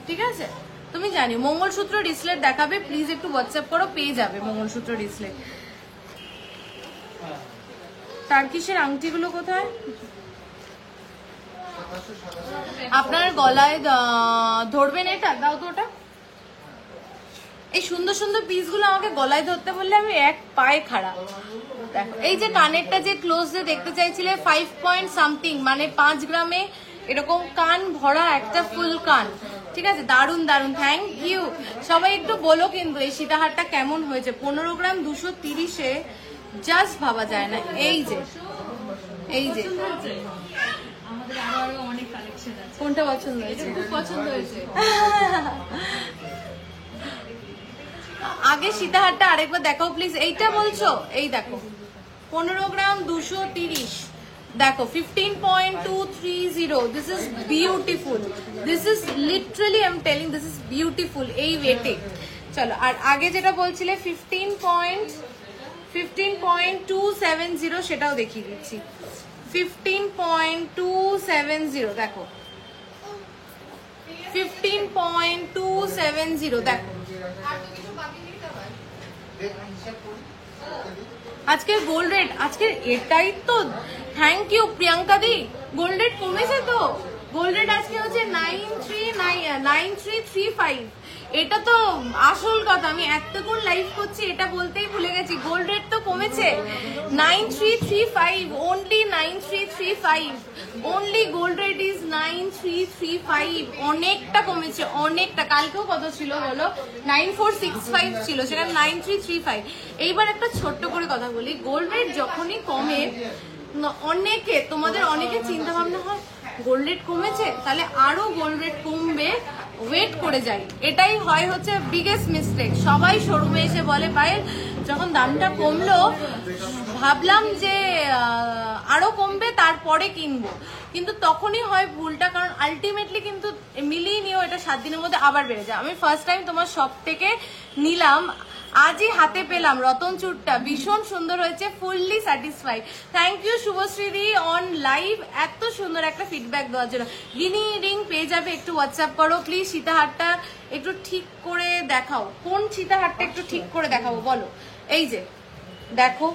ঠিক আছে? তুমি জানিও। মঙ্গলসূত্র ডিসলেট দেখাবে, প্লিজ একটু হোয়াটসঅ্যাপ করো, পেয়ে যাবে মঙ্গলসূত্র ডিসলেট। টার্কিশের আংটিগুলো কোথায়? আপনার গলায় ধরবেন, এটা দাও তো, ওটা। এই সুন্দর সুন্দর পিসগুলো আমাকে গলায় ধরতে বললে আমি এক পায়ে খাড়া। দেখো এই যে কানেরটা যে ক্লোজ দেখতে চাইছিলে, 5 পয়েন্ট সামথিং, মানে 5 গ্রামে এরকম কান ভরা একটা ফুল কান, ঠিক আছে? দারুন দারুন, থ্যাংক ইউ। সবাই একটু বলো কিন্তু এই সীতাহারটা কেমন হয়েছে। 15 গ্রাম 230-এ জাস্ট ভাবা যায় না। এই যে কোনটা পছন্দ হয়েছে? খুব পছন্দ হয়েছে। আগে সীতাহারটা আরেকবার দেখাও প্লিজ। এইটা বলছো? এই দেখো 15 গ্রাম 230, দেখো 15.230। This is beautiful, this is literally I am telling, this is beautiful এই ওয়েটে। চলো, আর আগে যেটা বলছিলে 15.270 সেটাও দেখিয়ে দিচ্ছি। 15.270 দেখো, 15.270 দেখো। আজকের গোল্ড রেট, আজকের এটাই তো, thank you Priyanka di. Gold rate কমেছে তো, গোল্ড রেট আজকে হচ্ছে 9335। এটা তো আসল কথা, আমি এতক্ষণ লাইভ করছি এটা বলতেই ভুলে গেছি, গোল্ড রেট তো কমেছে 9335, only 9335, only gold rate is 9335। অনেকটা কমেছে, অনেকটা। কালকেও কত ছিল বলো, 9465 ছিল, সেটা 9335। এইবার একটা ছোট্ট করে কথা বলি, গোল্ড রেট যখনই কমে অনেকে, তোমাদের অনেকে চিন্তা ভাবনা হয় গোল্ড রেট কমেছে তাহলে আরো গোল্ড রেট কমবে, ওয়েট করে যাই। এটাই হয় হচ্ছে বিগেস্ট মিস্টেক। সবাই শোরুমে এসে বলে পায়েল যখন দামটা কমলো ভাবলাম যে আরো কমবে তারপরে কিনবো, কিন্তু তখনই হয় ভুলটা, কারণ আলটিমেটলি কিন্তু মিলিয়ে নিও এটা 7 দিনের মধ্যে আবার বেড়ে যায়। আমি ফার্স্ট টাইম তোমার শপ থেকে নিলাম, আজই হাতে পেলাম রতন চুরটা, ভীষণ সুন্দর হয়েছে, ফুললি স্যাটিসফাইড। থ্যাংক ইউ শুভশ্রীদি অন লাইভ এত সুন্দর একটা ফিডব্যাক দেওয়ার জন্য। গিনি রিং পেয়ে যাবে, একটু হোয়াটসঅ্যাপ করো প্লিজ। সীতাহারটা একটু ঠিক করে দেখাও, কোন সীতাহারটা একটু ঠিক করে দেখাবো বলো। এই যে দেখো,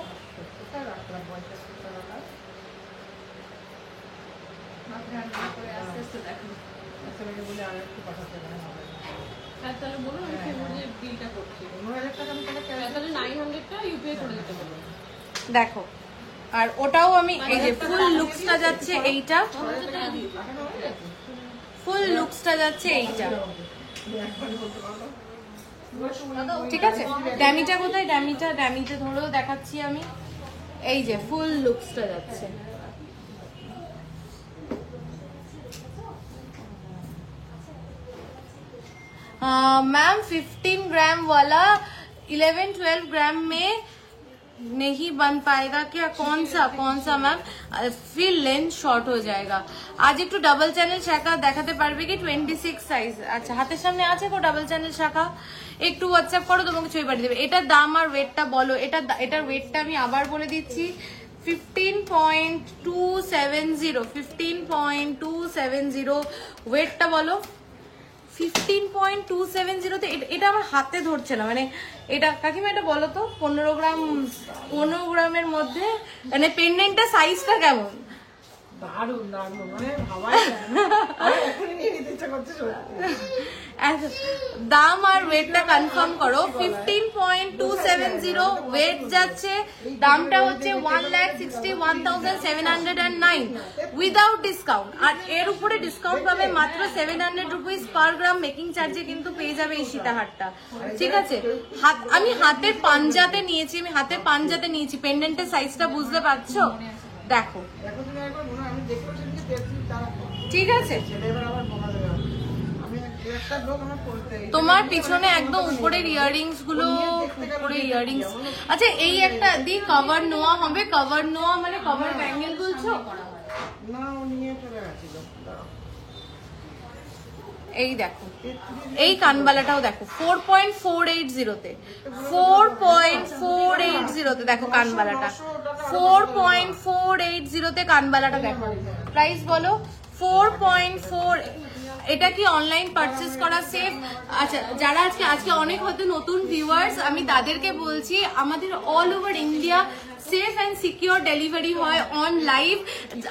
দেখো, আর ওটাও আমি এই যে ফুল লুকসটা যাচ্ছে এইটা, ফুল লুকসটা যাচ্ছে এইটা, ঠিক আছে। ড্যামিটা কোথায়, ড্যামিটা ধরেও দেখাচ্ছি আমি, এই যে ফুল লুকসটা যাচ্ছে। मैम 15 ग्राम वाला 11-12 ग्राम में नहीं बन पाएगा क्या? कौन सा मैम? फिर लेंथ शॉर्ट हो जाएगा। आज एक तो डबल चैनल शाखा দেখাতে পারবে কি 26 সাইজ? আচ্ছা হাতের সামনে আছে কো ডাবল চ্যানেল শাখা? একটু হোয়াটসঅ্যাপ করো, তোমাকে ছবি পাঠিয়ে দেবে। এটার দাম আর ওয়েটটা বলো। এটার ওয়েটটা আমি আবার বলে দিচ্ছি, 15.270, 15.270 ওয়েটটা বলো। 15.270 তে এটা আমার হাতে ধরছে না, মানে এটা কাকিমা এটা বলো তো 15 গ্রামের মধ্যে, মানে পেন্ডেন্টটা সাইজটা কেমন? দারুণ দারুণ, মানে ভাবাই এখনই নিয়ে নিতে ইচ্ছা করছে। দাম আর ওয়েটটা কনফার্ম করো। 15.270 ওয়েট যাচ্ছে, দামটা হচ্ছে 1,61,709 উইদাউট ডিসকাউন্ট। আর এর উপরে ডিসকাউন্ট পাবে মাত্র 700 রুপিস পার গ্রাম মেকিং চার্জে কিন্তু পেয়ে যাবে এই সীতাহারটা, ঠিক আছে। আমি হাতের পাঞ্জাতে নিয়েছি, পেন্ডেন্টের সাইজটা বুঝতে পারছো? দেখো ঠিক আছে, তোমার পিছনে একদম উপরের ইয়াররিংস গুলো, উপরে ইয়াররিংস। আচ্ছা এই একটা দি কভার নোয়া হবে, কভার নোয়া মানে কভার ব্যাঙ্গেল বলছো? এই দেখো, এই কানবালাটাও দেখো 4.480 তে, 4.480 তে দেখো কানবালাটা, 4.480 তে কানবালাটা দেখো। প্রাইস বলো 4.4। এটা কি অনলাইন পারচেজ করা সেফ? আচ্ছা যারা আজকে অনেক হয়তো নতুন ভিউয়ার্স, আমি তাদেরকে বলছি আমাদের all over India safe and secure delivery হয় অন লাইভ।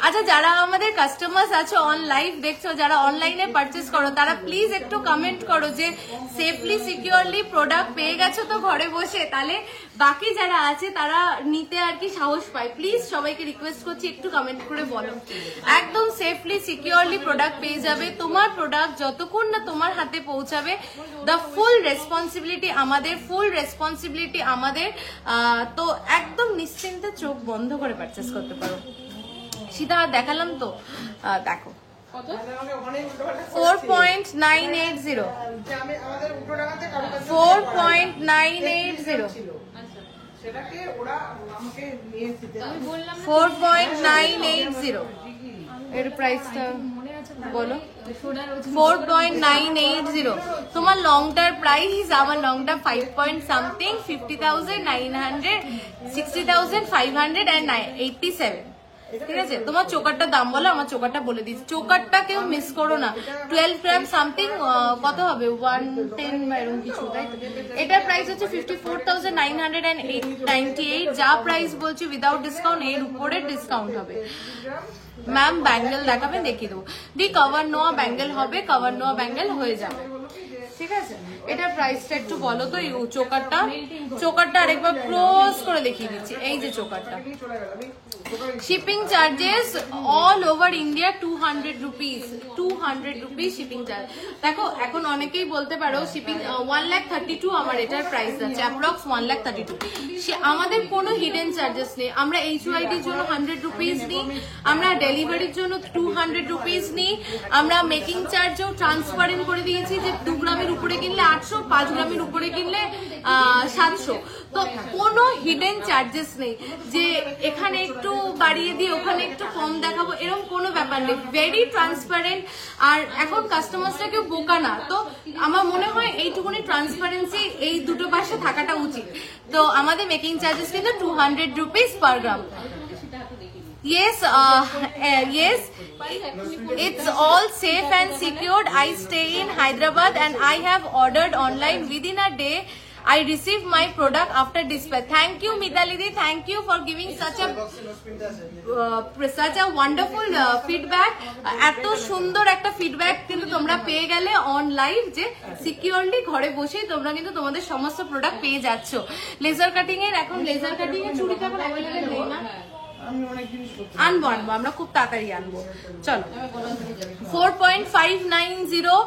আচ্ছা যারা আমাদের কাস্টমার্স আছে অন লাইভ দেখছো, যারা অনলাইনে পারচেস করো, তারা প্লিজ একটু কমেন্ট করো যে সেফলি সিকিউরলি প্রোডাক্ট পেয়ে গেছো তো ঘরে বসে, তাহলে বাকি যারা আছে তারা নিতে আর কি সাহস পায়। প্লিজ সবাইকে রিকোয়েস্ট করছি একটু কমেন্ট করে বলো। একদম সেফলি সিকিউরলি প্রোডাক্ট পেয়ে যাবে। তোমার প্রোডাক্ট যতক্ষণ না তোমার হাতে পৌঁছাবে, দ্য ফুল রেসপন্সিবিলিটি আমাদের, তো একদম নিশ্চিন্তে চোখ বন্ধ করে পারচেস করতে পারো। সীতা দেখালাম তো, দেখো 4.980, 4.980, 4.980 এর প্রাইসটা বলো। 4.980 তোমার লংটার প্রাইস, আমার লংটা 5 point something, 50,900, 60,587। ঠিক আছে, তোমার চোকারটার দাম বলো, আমার চোকারটা বলে দিচ্ছি। চোকারটা কেউ মিস করো না, 12 গ্রাম সামথিং, কত হবে 110 বা এরকম কিছু, তাই তো? এটার প্রাইস হচ্ছে 54,998, যা প্রাইস বলছি উইদাউট ডিসকাউন্ট, এর উপরে ডিসকাউন্ট হবে। ম্যাম ব্যাঙ্গেল দেখাবেন, দেখিয়ে দেবো দি, কভার নোয়া ব্যাঙ্গেল হবে, কভার নোয়া ব্যাঙ্গেল হয়ে যাবে, ঠিক আছে? এটার প্রাইসটা একটু বলো তো। চোকারটা আরেকবার ক্লোজ করে দেখিয়ে দিচ্ছি, এই যে চোকারটা। Shipping charges all over India 200 rupees, 200 rupees shipping charge. দেখো এখন অনেকেই বলতে পারো শিপিং 1,32,000 আমার এটার প্রাইস আছে, অ্যাপ্রক্স 1,32,000। আমাদের কোনো হিডেন চার্জেস নেই, আমরা HYDর জন্য 100 রুপিস নিই, আমরা ডেলিভারির জন্য 200 রুপিস নিই, আমরা মেকিং চার্জও ট্রান্সপারেন্ট করে দিয়েছি যে 2 গ্রামের উপরে কিনলে 800, 5 গ্রামের উপরে কিনলে 700। তো কোনো হিডেন চার্জেস নেই যে এখানে একটু বাড়িয়ে দিয়ে ওখানে একটু কম দেখাবো, এরকম কোনো ব্যাপার নেই, ভেরি ট্রান্সপারেন্ট। আর এখন কাস্টমার্সটা কেউ বোকা না, তো আমার মনে হয় এইটুকুনি ট্রান্সপারেন্সি এই দুটো পাশে থাকাটা উচিত। তো আমাদের মেকিং চার্জেস কিন্তু 200 rupees per gram. Yes, it's all safe and secured. I stay in Hyderabad and I have ordered online within a day. I received my product after dispatch. Thank you, Mitalidi. Thank you for giving such a wonderful feedback. এত সুন্দর একটা feedback কিন্তু তোমরা পেয়ে গেলে on live, যে securely ঘরে বসেই তোমরা কিন্তু তোমাদের সমস্ত প্রোডাক্ট পেয়ে যাচ্ছ। লেজার কাটিং এর, এখন লেজার কাটিং এর চুড়ি কাপড় অ্যাভেলেবেল নেই না, আনবো আমরা খুব তাড়াতাড়ি আনবো। চলো 4.590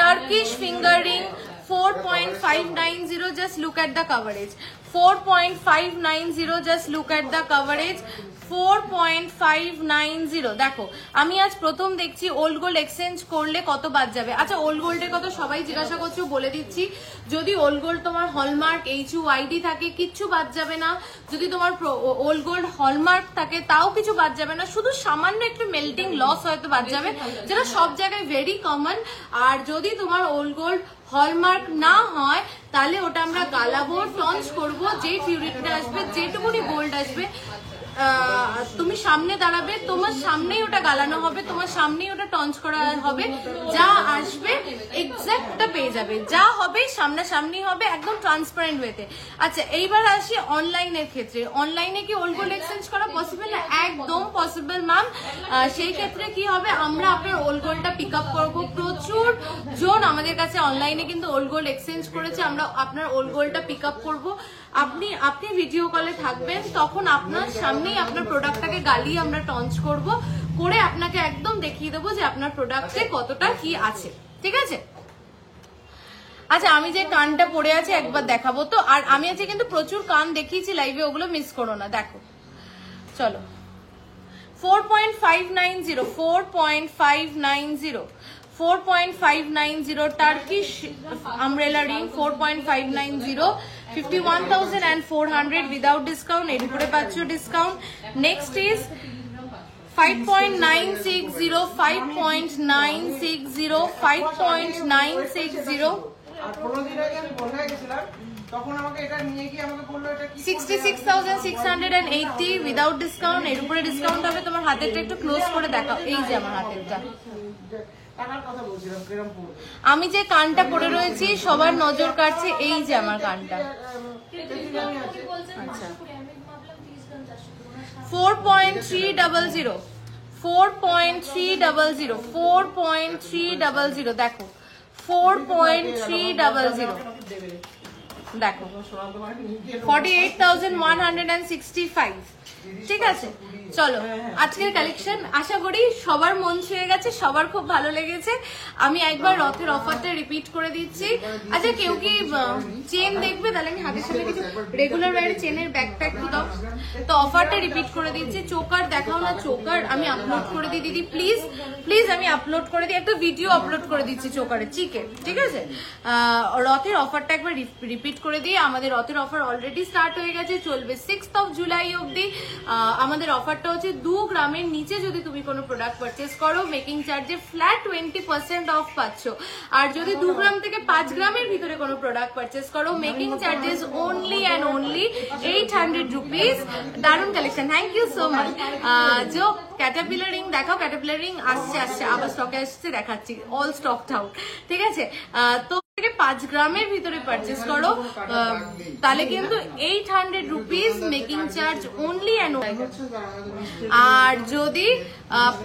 Turkish finger ring, 4.590, just look at the coverage, 4.590, just look at the coverage, 4.590। দেখো আমি আজ প্রথম দেখছি ওল্ড গোল্ড এক্সচেঞ্জ করলে কত বাদ যাবে। আচ্ছা ওল্ড গোল্ডের কথা সবাই জিজ্ঞাসা করছো, বলে দিচ্ছি, যদি ওল্ড গোল্ড তোমার হলমার্ক HUID থাকে কিচ্ছু বাদ যাবে না, যদি তোমার ওল্ড গোল্ড হলমার্ক থাকে তাও কিছু বাদ যাবে না, শুধু সামান্য একটু মেল্টিং লস হয়তো বাদ যাবে, যেটা সব জায়গায় ভেরি কমন। আর যদি তোমার ওল্ড গোল্ড হলমার্ক না হয় তাহলে ওটা আমরা গালাবো, টঞ্চ করবো, যে পিউরিটিটা আসবে, যেটুকুনি গোল্ড আসবে, তুমি সামনে দাঁড়াবে, তোমার সামনেই ওটা গালানো হবে, তোমার সামনেই ওটা টঞ্চ করা হবে, যা আসবে এক্সাক্টটা পেয়ে যাবে, যা হবে সামনাসামনি হবে, একদম ট্রান্সপারেন্ট ওয়েতে। আচ্ছা এইবার আসি অনলাইনের ক্ষেত্রে। অনলাইনে কি ওল্ড গোল্ড এক্সচেঞ্জ করা পসিবল না? একদম পসিবল ম্যাম। সেই ক্ষেত্রে কি হবে, আমরা আপনার ওল্ড গোল্ডটা পিক আপ করবো, প্রচুর জন আমাদের কাছে অনলাইনে কিন্তু ওল্ড গোল্ড এক্সচেঞ্জ করেছে, আমরা আপনার ওল্ড গোল্ডটা পিক আপ করবো। আপনি ভিডিও কলে থাকবেন, তখন আপনার সামনেই আপনার প্রোডাক্টটাকে গালিয়ে আমরা টঞ্চ করব, করে আপনাকে একদম দেখিয়ে দেবো যে আপনার প্রোডাক্টে কতটা কি আছে, ঠিক আছে? আচ্ছা আমি যে কানটা পরে আছে একবার দেখাবো তো, আর আমি আজকে কিন্তু প্রচুর কান দেখিয়েছি লাইভে, ওগুলো মিস করো না। দেখো চলো 4.590, 4.590, 4.590 Turkish umbrella ring, 4.590, 51,400 without discount, এর উপরে পাচ্ছ ডিসকাউন্ট। নেক্সট ইজ 5.960, 5.960, 5.960, আর 15 দিন আগে আমি বলতে গেছিলাম, তখন আমাকে এটা নিয়ে গিয়ে আমাকে বললো এটা কি 66,680 উইদাউট ডিসকাউন্ট, এর উপরে ডিসকাউন্ট হবে। তোমার হাতেরটা একটু ক্লোজ করে দেখাও, এই যে আমার হাতেরটা, টাকার কথা বলছিলাম কিরকম পড়বে। আমি যে কানটা পরে রয়েছি সবার নজর কাটছে, এই যে আমার কানটা। আচ্ছা 4.300, 4.300, 4.300, দেখো 4.300, দেখো 48,165, ঠিক আছে? চলো আজকের কালেকশন আশা করি সবার মন ছুঁয়ে গেছে, সবার খুব ভালো লেগেছে। আমি একবার রথের অফারটা রিপিট করে দিচ্ছি। আচ্ছা কেউ কি চেন দেখবে? তাহলে আমি হাতের সাথে কিছু রেগুলার ওয়্যার চেনের ব্যাগটা একটু দাও তো। অফারটা রিপিট করে দিচ্ছি, চোকার দেখাও না, চোকার আমি আপলোড করে দিই দিদি, প্লিজ প্লিজ আমি আপলোড করে দিই, একটা ভিডিও আপলোড করে দিচ্ছি চোকারের, ঠিক আছে? রথের অফারটা একবার রিপিট করে দিই। আমাদের রথের অফার অলরেডি স্টার্ট হয়ে গেছে, চলবে 6th of July অবধি। আমাদের অফারটা অফারটা হচ্ছে 2 গ্রামের নিচে যদি তুমি কোনো প্রোডাক্ট পারচেস করো মেকিং চার্জে ফ্ল্যাট 20% অফ পাচ্ছ। আর যদি 2 গ্রাম থেকে 5 গ্রামের ভিতরে কোনো প্রোডাক্ট পারচেস করো making charges only and only 800 rupees। দারুন collection, thank you so much. जो ক্যাটারপিলার রিং দেখাও, ক্যাটারপিলার রিং আসছে আবার স্টকে আসছে, দেখাচ্ছি, অল স্টক আউট, ঠিক আছে। তো 5 গ্রামের ভিতরে পারচেস করো তাহলে কিন্তু 800 rupees making charge only and only। আর যদি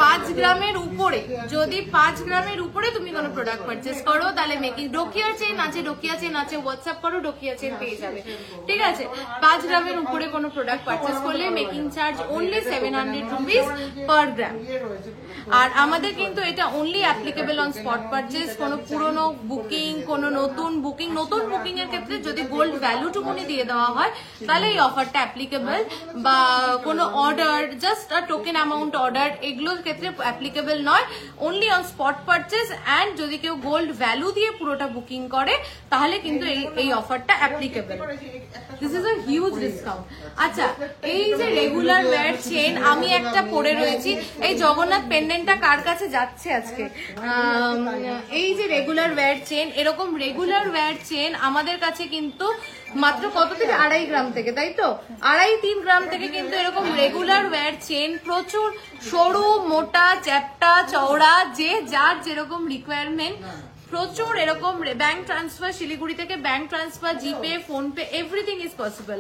5 গ্রামের উপরে, যদি 5 গ্রামের উপরে তুমি কোনো প্রোডাক্ট পারচেস করো তাহলে মেকিং ডোকিয়া চেন আছে, ডোকিয়া চেন আছে, হোয়াটসঅ্যাপ করো, ডোকিয়া চেন পেয়ে যাবে, ঠিক আছে। 5 গ্রামের উপরে কোনো প্রোডাক্ট পারচেস করলে making charge only 700 rupees per gram. আর আমাদের কিন্তু এটা only applicable on spot purchase. কোনো পুরনো বুকিং, কোনো নতুন বুকিং, নতুন বুকিং এর ক্ষেত্রে যদি গোল্ড ভ্যালুটুকুনি দিয়ে দেওয়া হয় তাহলে এই অফারটা অ্যাপ্লিকেবল, বা কোনো অর্ডার, জাস্ট আ টোকেন অ্যামাউন্ট অর্ডার, এগুলোর ক্ষেত্রে অ্যাপ্লিকেবল নয়। Only on spot purchase and যদি কেউ গোল্ড ভ্যালু দিয়ে পুরোটা বুকিং করে তাহলে কিন্তু এই অফারটা applicable. This is a huge discount. আচ্ছা, এই যে রেগুলার ওয়্যার চেন আমি একটা পরে রয়েছি, এই জগন্নাথ পেন্ডেন্টটা কার কাছে যাচ্ছে আজকে? এই যে রেগুলার ওয়্যার চেন, এরকম রেগুলার ওয়্যার চেন আমাদের কাছে কিন্তু মাত্র কত থেকে 2.5 গ্রাম থেকে, তাই তো 2.5-3 গ্রাম থেকে কিন্তু এরকম রেগুলার ওয়্যার চেন প্রচুর সরু, মোটা, চ্যাপ্টা, চওড়া, যে যার যেরকম রিকোয়ারমেন্ট, প্রচুর এরকম ব্যাংক ট্রান্সফার, শিলিগুড়ি থেকে bank transfer, GPay, PhonePe, everything is possible.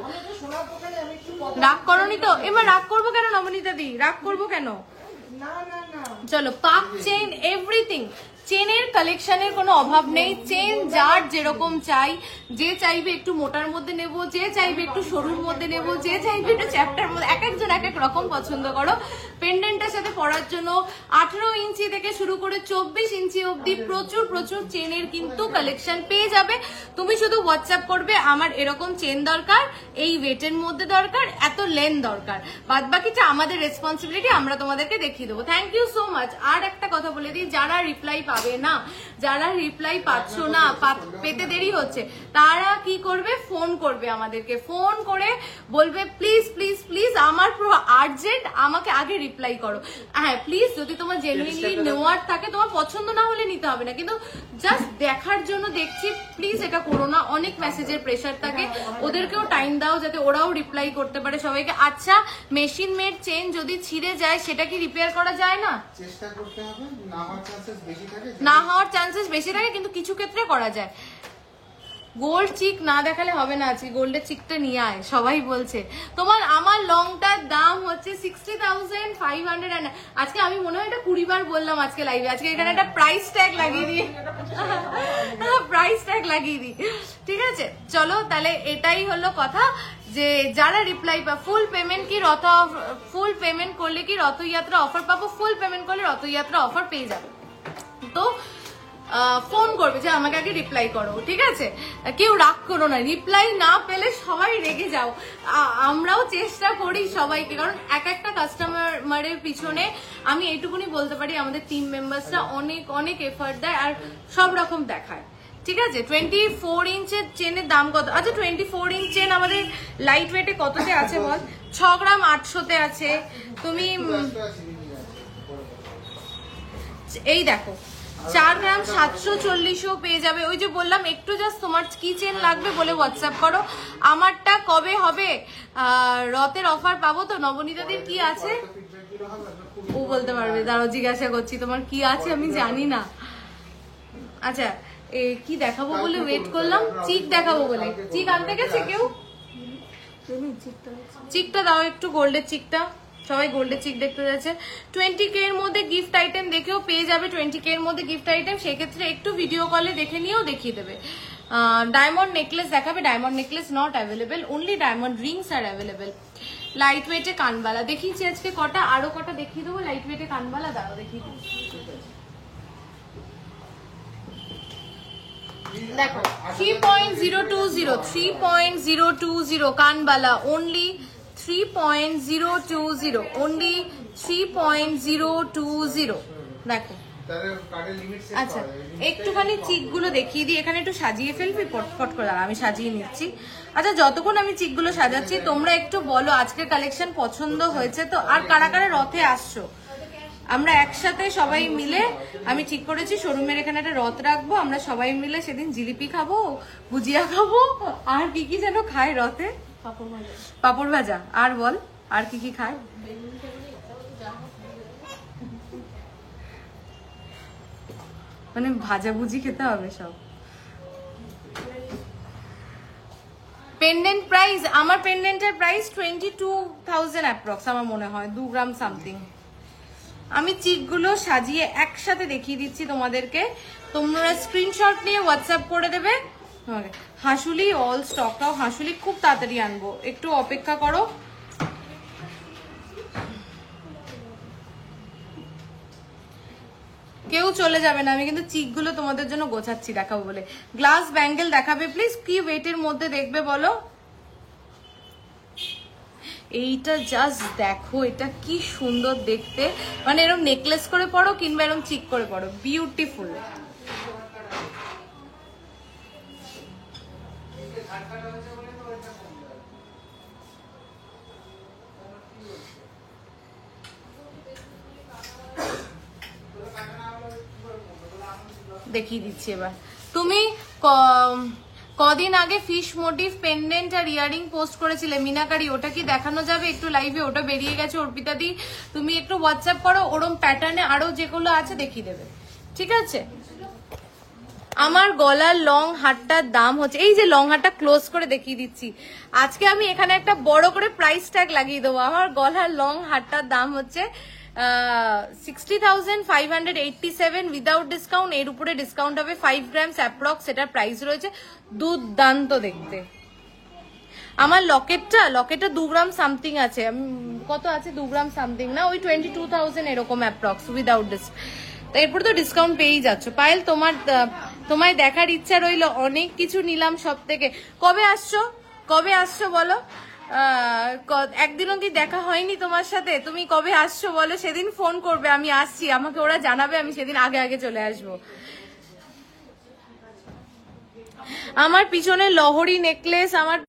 রাগ করনি তো? এবার রাগ করবো কেন নবনীতা দি, রাগ করবো কেন? চলো, পাক চেইন, এভরিথিং চেনের কালেকশনের কোনো অভাব নেই। চেন যার যেরকম চাই, যে চাইবে একটু মোটার মধ্যে নেব, যে চাইবে একটু সরুর মধ্যে নেব, যে চাইবে একটু চ্যাপ্টার মধ্যে, এক একজন এক এক রকম পছন্দ করো। পেন্ডেন্টের সাথে পরার জন্য 18 ইঞ্চি থেকে শুরু করে 24 ইঞ্চি অব্দি প্রচুর প্রচুর চেনের কিন্তু কালেকশন পেয়ে যাবে। তুমি শুধু হোয়াটসঅ্যাপ করবে আমার এরকম চেন দরকার, এই ওয়েটের মধ্যে দরকার, এত লেন্থ দরকার, বাদ বাকিটা আমাদের রেসপন্সিবিলিটি, আমরা তোমাদেরকে দেখিয়ে দেবো। Thank you so much. আর একটা কথা বলে দিই, যারা রিপ্লাই পাবে না, যারা রিপ্লাই পাচ্ছ না, পেতে দেরি হচ্ছে, তারা কি করবে? ফোন করবে আমাদেরকে, ফোন করে বলবে প্লিজ প্লিজ প্লিজ আমার পুরো আর্জেন্ট, আমাকে আগে রিপ্লাই করো। হ্যাঁ প্লিজ, যদি তোমার জেনুইনলি নেওয়ার থাকে, তোমার পছন্দ না হলে নিতে হবে না, কিন্তু জাস্ট দেখার জন্য দেখছি, প্লিজ এটা করো না। অনেক মেসেজের প্রেশার থাকে, ওদেরকেও টাইম দাও যাতে ওরাও রিপ্লাই করতে পারে সবাইকে। আচ্ছা, মেশিন মেড চেন যদি ছিঁড়ে যায় সেটা কি রিপেয়ার করা যায় না? চেষ্টা করতে হবে, না হওয়ার চান্সেস বেশি থাকে, না হওয়ার চান্সেস বেশি থাকে, কিন্তু কিছু ক্ষেত্রে করা যায়। গোল্ড চিক না দেখালে হবে না, আজকে গোল্ডের চিকটা নিয়ে আয়, সবাই বলছে। তোমার আমার লংটার দাম হচ্ছে 60,500। আজকে আমি মনে হয় এটা 20 বার বললাম আজকে লাইভে। আজকে এখানে একটা প্রাইস ট্যাগ লাগিয়ে দিই, প্রাইস ট্যাগ লাগিয়ে দিই, ঠিক আছে। চলো তাহলে এটাই হলো কথা, যে যারা রিপ্লাই পা, ফুল পেমেন্ট কি ফুল পেমেন্ট করলে কি রথযাত্রা অফার পাবো? ফুল পেমেন্ট করলে রথযাত্রা অফার পেয়ে যাবে। তো ফোন করবে যে আমাকে আগে রিপ্লাই করো, ঠিক আছে। কেউ রাগ করো না, রিপ্লাই না পেলে সবাই রেগে যাও। আমরাও চেষ্টা করি সবাইকে, কারণ এক একটা কাস্টমারের পিছনে আমি এইটুকুনি বলতে পারি আমাদের টিম মেম্বার্সরা অনেক অনেক এফার্ট দেয় আর সব রকম দেখায়, ঠিক আছে। 24 ইঞ্চের চেনের দাম কত? আচ্ছা, 24 ইঞ্চ চেন আমাদের লাইট ওয়েটে কততে আছে বল? 6 গ্রাম 800-তে আছে। তুমি এই দেখো, 4 গ্রাম 740-ও পেয়ে যাবে। ওই যে বললাম, একটু জাস্ট তোমার কি চেন লাগবে বলে হোয়াটসঅ্যাপ করো। আমারটা কবে হবে? রথের অফার পাবো তো? নবনীতাদের কি আছে ও বলতে পারবে, দাঁড়াও জিজ্ঞাসা করছি, তোমার কি আছে আমি জানি না। আচ্ছা, কি দেখাবো বলে ওয়েট করলাম, চিক দেখাবো বলে। চিক আনতে গেছে কেউ? চিকটা দাও একটু, গোল্ডের চিকটা, সবাই গোল্ডের চিক দেখতে যাচ্ছে। 20K এর মধ্যে গিফট আইটেম দেখেও পেয়ে যাবে, 20K এর মধ্যে গিফট আইটেম, সেক্ষেত্রে একটু ভিডিও কলে দেখে নিয়েও দেখিয়ে দেবে। ডায়মন্ড নেকলেস দেখাবে, diamond necklace not available, only diamond rings are available. Light ওয়েটে কানবালা দেখিয়েছি আজকে কটা, আরো কটা দেখিয়ে দেবো লাইট ওয়েটে কানবালা, দাঁড়াও দেখিয়ে দেবো। দেখো 3.020 কানবালা, অনলি 3.020, অনলি 3.020। দেখো তাহলে কার্ডের লিমিট সেট আচ্ছা করা যাবে। একটুখানি চিকগুলো দেখিয়ে দিই, এখানে একটু সাজিয়ে ফেলবি পট করে, দাঁড়া আমি সাজিয়ে নিচ্ছি। আচ্ছা যতক্ষণ আমি চিকগুলো সাজাচ্ছি তোমরা একটু বলো আজকের কালেকশন পছন্দ হয়েছে তো, আর কারা কারা রথে আসছো। আমরা একসাথে সবাই মিলে, আমি ঠিক করেছি শোরুমের এখানে একটা রথ রাখবো, আমরা সবাই মিলে সেদিন জিলিপি খাবো, গুজিয়া খাবো, আর কি কি যেন খায় রথে, পাপড় ভাজা, আর বল আর কি কি খায়। মানে ভাজাভুজি খেতে হবে সব। পেন্ডেন্ট প্রাইস, আমার পেন্ডেন্টের প্রাইস 22,000 অ্যাপ্রক্স আমার মনে হয়, 2 গ্রাম সামথিং। আমি চিকগুলো সাজিয়ে একসাথে দেখিয়ে দিচ্ছি তোমাদেরকে, তোমরা স্ক্রিনশট নিয়ে হোয়াটসঅ্যাপ করে দেবে। হাঁসুলি অল স্টকটাও, হাঁসুলি খুব তাড়াতাড়ি আনবো, একটু অপেক্ষা করো। কেউ চলে যাবে না, আমি কিন্তু চিকগুলো তোমাদের জন্য গোছাচ্ছি দেখাবো বলে। গ্লাস ব্যাঙ্গেল দেখাবে প্লিজ, কি ওয়েটের মধ্যে দেখবে বলো। এইটা জাস্ট দেখো, এটা কি সুন্দর দেখতে, মানে এরকম নেকলেস করে পড়ো কিংবা এরকম চিক করে পড়ো, বিউটিফুল। দেখিয়ে দিচ্ছি এবার। তুমি কদিন আগে ফিশ মোটিভ পেন্ডেন্ট আর ইয়ারিং পোস্ট করেছিলে মিনাকারি, ওটা কি দেখানো যাবে একটু লাইভে? ওটা বেরিয়ে গেছে অর্পিতা দি, তুমি একটু হোয়াটসঅ্যাপ করো, ওরম প্যাটার্নে আরো যেগুলো আছে দেখিয়ে দেবে, ঠিক আছে? আমার গলার লং হারটার দাম হচ্ছে, এই যে লং হারটা ক্লোজ করে দেখিয়ে দিচ্ছি, আজকে আমি এখানে একটা বড় করে প্রাইস ট্যাগ লাগিয়ে দেবো। আমার গলার লং হারটার দাম হচ্ছে 60,587 উইদাউট ডিসকাউন্ট, এর উপরে ডিসকাউন্ট হবে 5 গ্রামস অ্যাপ্রক্স, এটার প্রাইস রয়েছে। দুর্দান্ত দেখতে। আমার লকেটটা 2 গ্রাম সামথিং আছে, কত আছে 2 গ্রাম সামথিং না, ওই 22,000 এরকম অ্যাপ্রক্স উইদাউট ডিসকাউন্ট, তো এরপরে তো ডিসকাউন্ট পেয়েই যাচ্ছ। পায়েল তোমায় দেখার ইচ্ছা রইলো, অনেক কিছু নিলাম সব থেকে। কবে আসছো বলো? একদিনও কি দেখা হয়নি তোমার সাথে? তুমি কবে আসছো বলো, সেদিন ফোন করবে, আমি আসছি, আমাকে ওরা জানাবে, আমি সেদিন আগে চলে আসবো। আমার পিছনে লহরি নেকলেস, আমার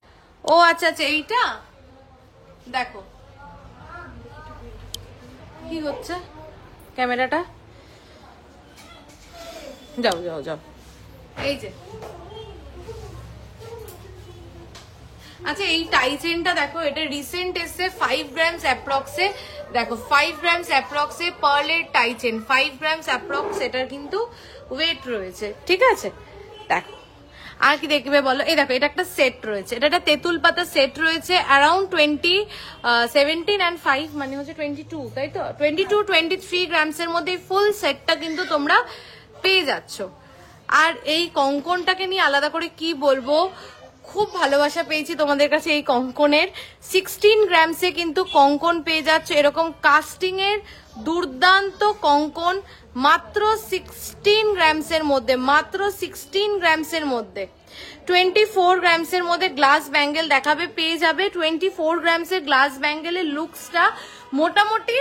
ও আচ্ছা এইটা দেখো কি হচ্ছে ক্যামেরাটা, যাও এই যে, আচ্ছা এই টাই চেনটা দেখো, এটা রিসেন্ট এসছে 5 গ্রামস অ্যাপ্রক্সে, দেখো 5 গ্রামস অ্যাপ্রক্সে পার্লের টাই চেন, 5 গ্রামস অ্যাপ্রক্স এটার কিন্তু ওয়েট রয়েছে, ঠিক আছে? দেখো আর কি দেখবে বলো, এই দেখো এটা একটা সেট রয়েছে, এটা একটা তেঁতুল পাতা সেট রয়েছে, অ্যারাউন্ড 17 and 5 মানে হচ্ছে 22, তাই তো 22-23 গ্রামসের মধ্যে ফুল সেটটা কিন্তু তোমরা পেয়ে যাচ্ছ। আর এই কঙ্কনটাকে নিয়ে আলাদা করে কি বলবো, খুব ভালোবাসা পেয়েছি তোমাদের কাছে এই কঙ্কনের। 16 গ্রামসে কিন্তু কঙ্কন পেয়ে যাচ্ছ, এরকম কাস্টিং এর দুর্দান্ত কঙ্কন মাত্র 16 গ্রামসের মধ্যে, মাত্র 16 গ্রামসের মধ্যে। 24 গ্রামসের মধ্যে গ্লাস ব্যাঙ্গেল দেখাবে, পেয়ে যাবে 24 গ্রামসের গ্লাস ব্যাঙ্গেলের লুকসটা মোটামুটি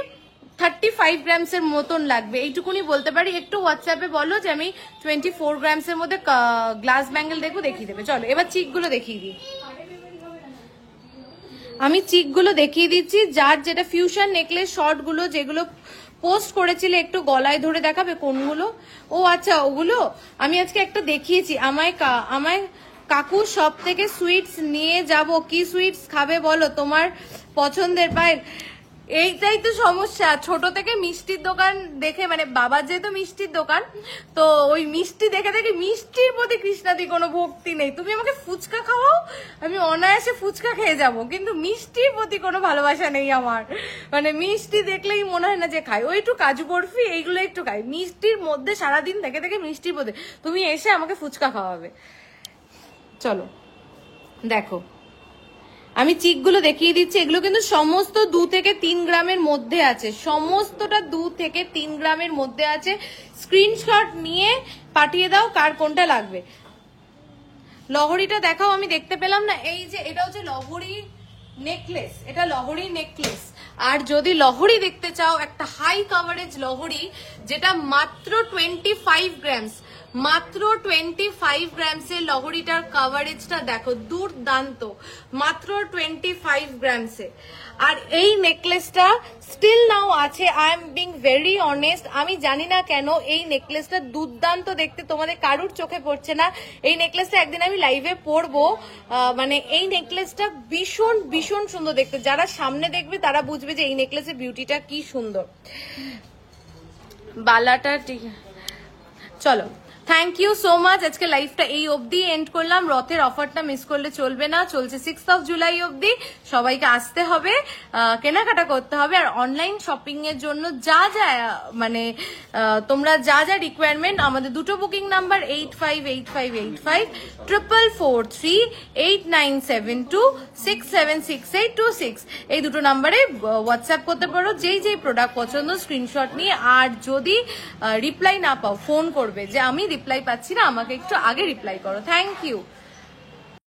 35 গ্রামসের মতন লাগবে, এইটুকুনি বলতে পারি। একটু হোয়াটসঅ্যাপে বলো যে আমি 24 গ্রামসের মধ্যে গ্লাস ব্যাঙ্গেল দেখবো, দেখিয়ে দেবে। চলো এবার চিকগুলো দেখিয়ে দিই, আমি চিকগুলো দেখিয়ে দিচ্ছি। যার যেটা ফিউশন নেকলেস শর্ট গুলো যেগুলো পোস্ট করেছিলে, একটু গলায় ধরে দেখাবে কোনগুলো। ও আচ্ছা ওগুলো আমি আজকে একটা দেখিয়েছি, আমায় কাকু সব থেকে সুইটস নিয়ে যাব, কি সুইটস খাবে বলো তোমার পছন্দের? পায়েল এইটাই তো সমস্যা, ছোট থেকে মিষ্টির দোকান দেখে, মানে বাবার যেহেতু মিষ্টির দোকান, তো ওই মিষ্টি দেখে দেখে মিষ্টির প্রতি কৃষ্ণাদি কোনো ভক্তি নেই। তুমি আমাকে ফুচকা খাওয়াও, আমি অনায়াসে ফুচকা খেয়ে যাব, কিন্তু মিষ্টির প্রতি কোনো ভালোবাসা নেই আমার। মানে মিষ্টি দেখলেই মনে হয় না যে খাই, ওই একটু কাজু বরফি এইগুলো একটু খাই, মিষ্টির মধ্যে সারাদিন দেখে দেখে মিষ্টির প্রতি তুমি এসে আমাকে ফুচকা খাওয়াবে। চলো দেখো আমি চিকগুলো দেখিয়ে দিচ্ছি, এগুলো কিন্তু সমস্ত 2 থেকে 3 গ্রামের মধ্যে আছে, সমস্তটা 2 থেকে 3 গ্রামের মধ্যে আছে। স্ক্রিনশট নিয়ে পাঠিয়ে দাও কার কোনটা লাগবে। লহরিটা দেখাও, আমি দেখতে পেলাম না। এই যে এটা হচ্ছে লহরি নেকলেস, এটা লহরি নেকলেস, আর যদি লহরি দেখতে চাও, একটা হাই কাভারেজ লহরি যেটা মাত্র 25 গ্রামস, মাত্র 25 গ্রামসের লহরিটার কাভারেজটা দেখো, দুর্দান্ত, মাত্র 25 গ্রামসে। আর এই নেকলেসটা স্টিল নাও আছে, I am being very honest, আমি জানি না কেন এই নেকলেসটা দুর্দান্ত দেখতে, তোমাদের কারুর চোখে পড়ছে না। এই নেকলেসটা একদিন আমি লাইভে পরবো, মানে এই নেকলেসটা ভীষণ ভীষণ সুন্দর দেখতে, যারা সামনে দেখবে তারা বুঝবে যে এই নেকলেসের বিউটিটা কি সুন্দর। বালাটা ঠিক, চলো থ্যাংক ইউ সো মাচ। আজকে লাইভটা এই অবধি এন্ড করলাম। রথের অফারটা মিস করলে চলবে না, চলছে 6 জুলাই অবধি, সবাইকে আসতে হবে, কেনাকাটা করতে হবে। আর অনলাইন শপিং এর জন্য যা যা মানে তোমরা যা যা রিকোয়ারমেন্ট, আমাদের দুটো বুকিং নাম্বার 858584343972676826, এই দুটো নাম্বারে হোয়াটসঅ্যাপ করতে পারো যেই যেই প্রোডাক্ট পছন্দ, স্ক্রিনশট নিয়ে। আর যদি রিপ্লাই না পাও, ফোন করবে যে আমি রিপ্লাই পাচ্ছি না, আমাকে একটু আগে রিপ্লাই করো। Thank you.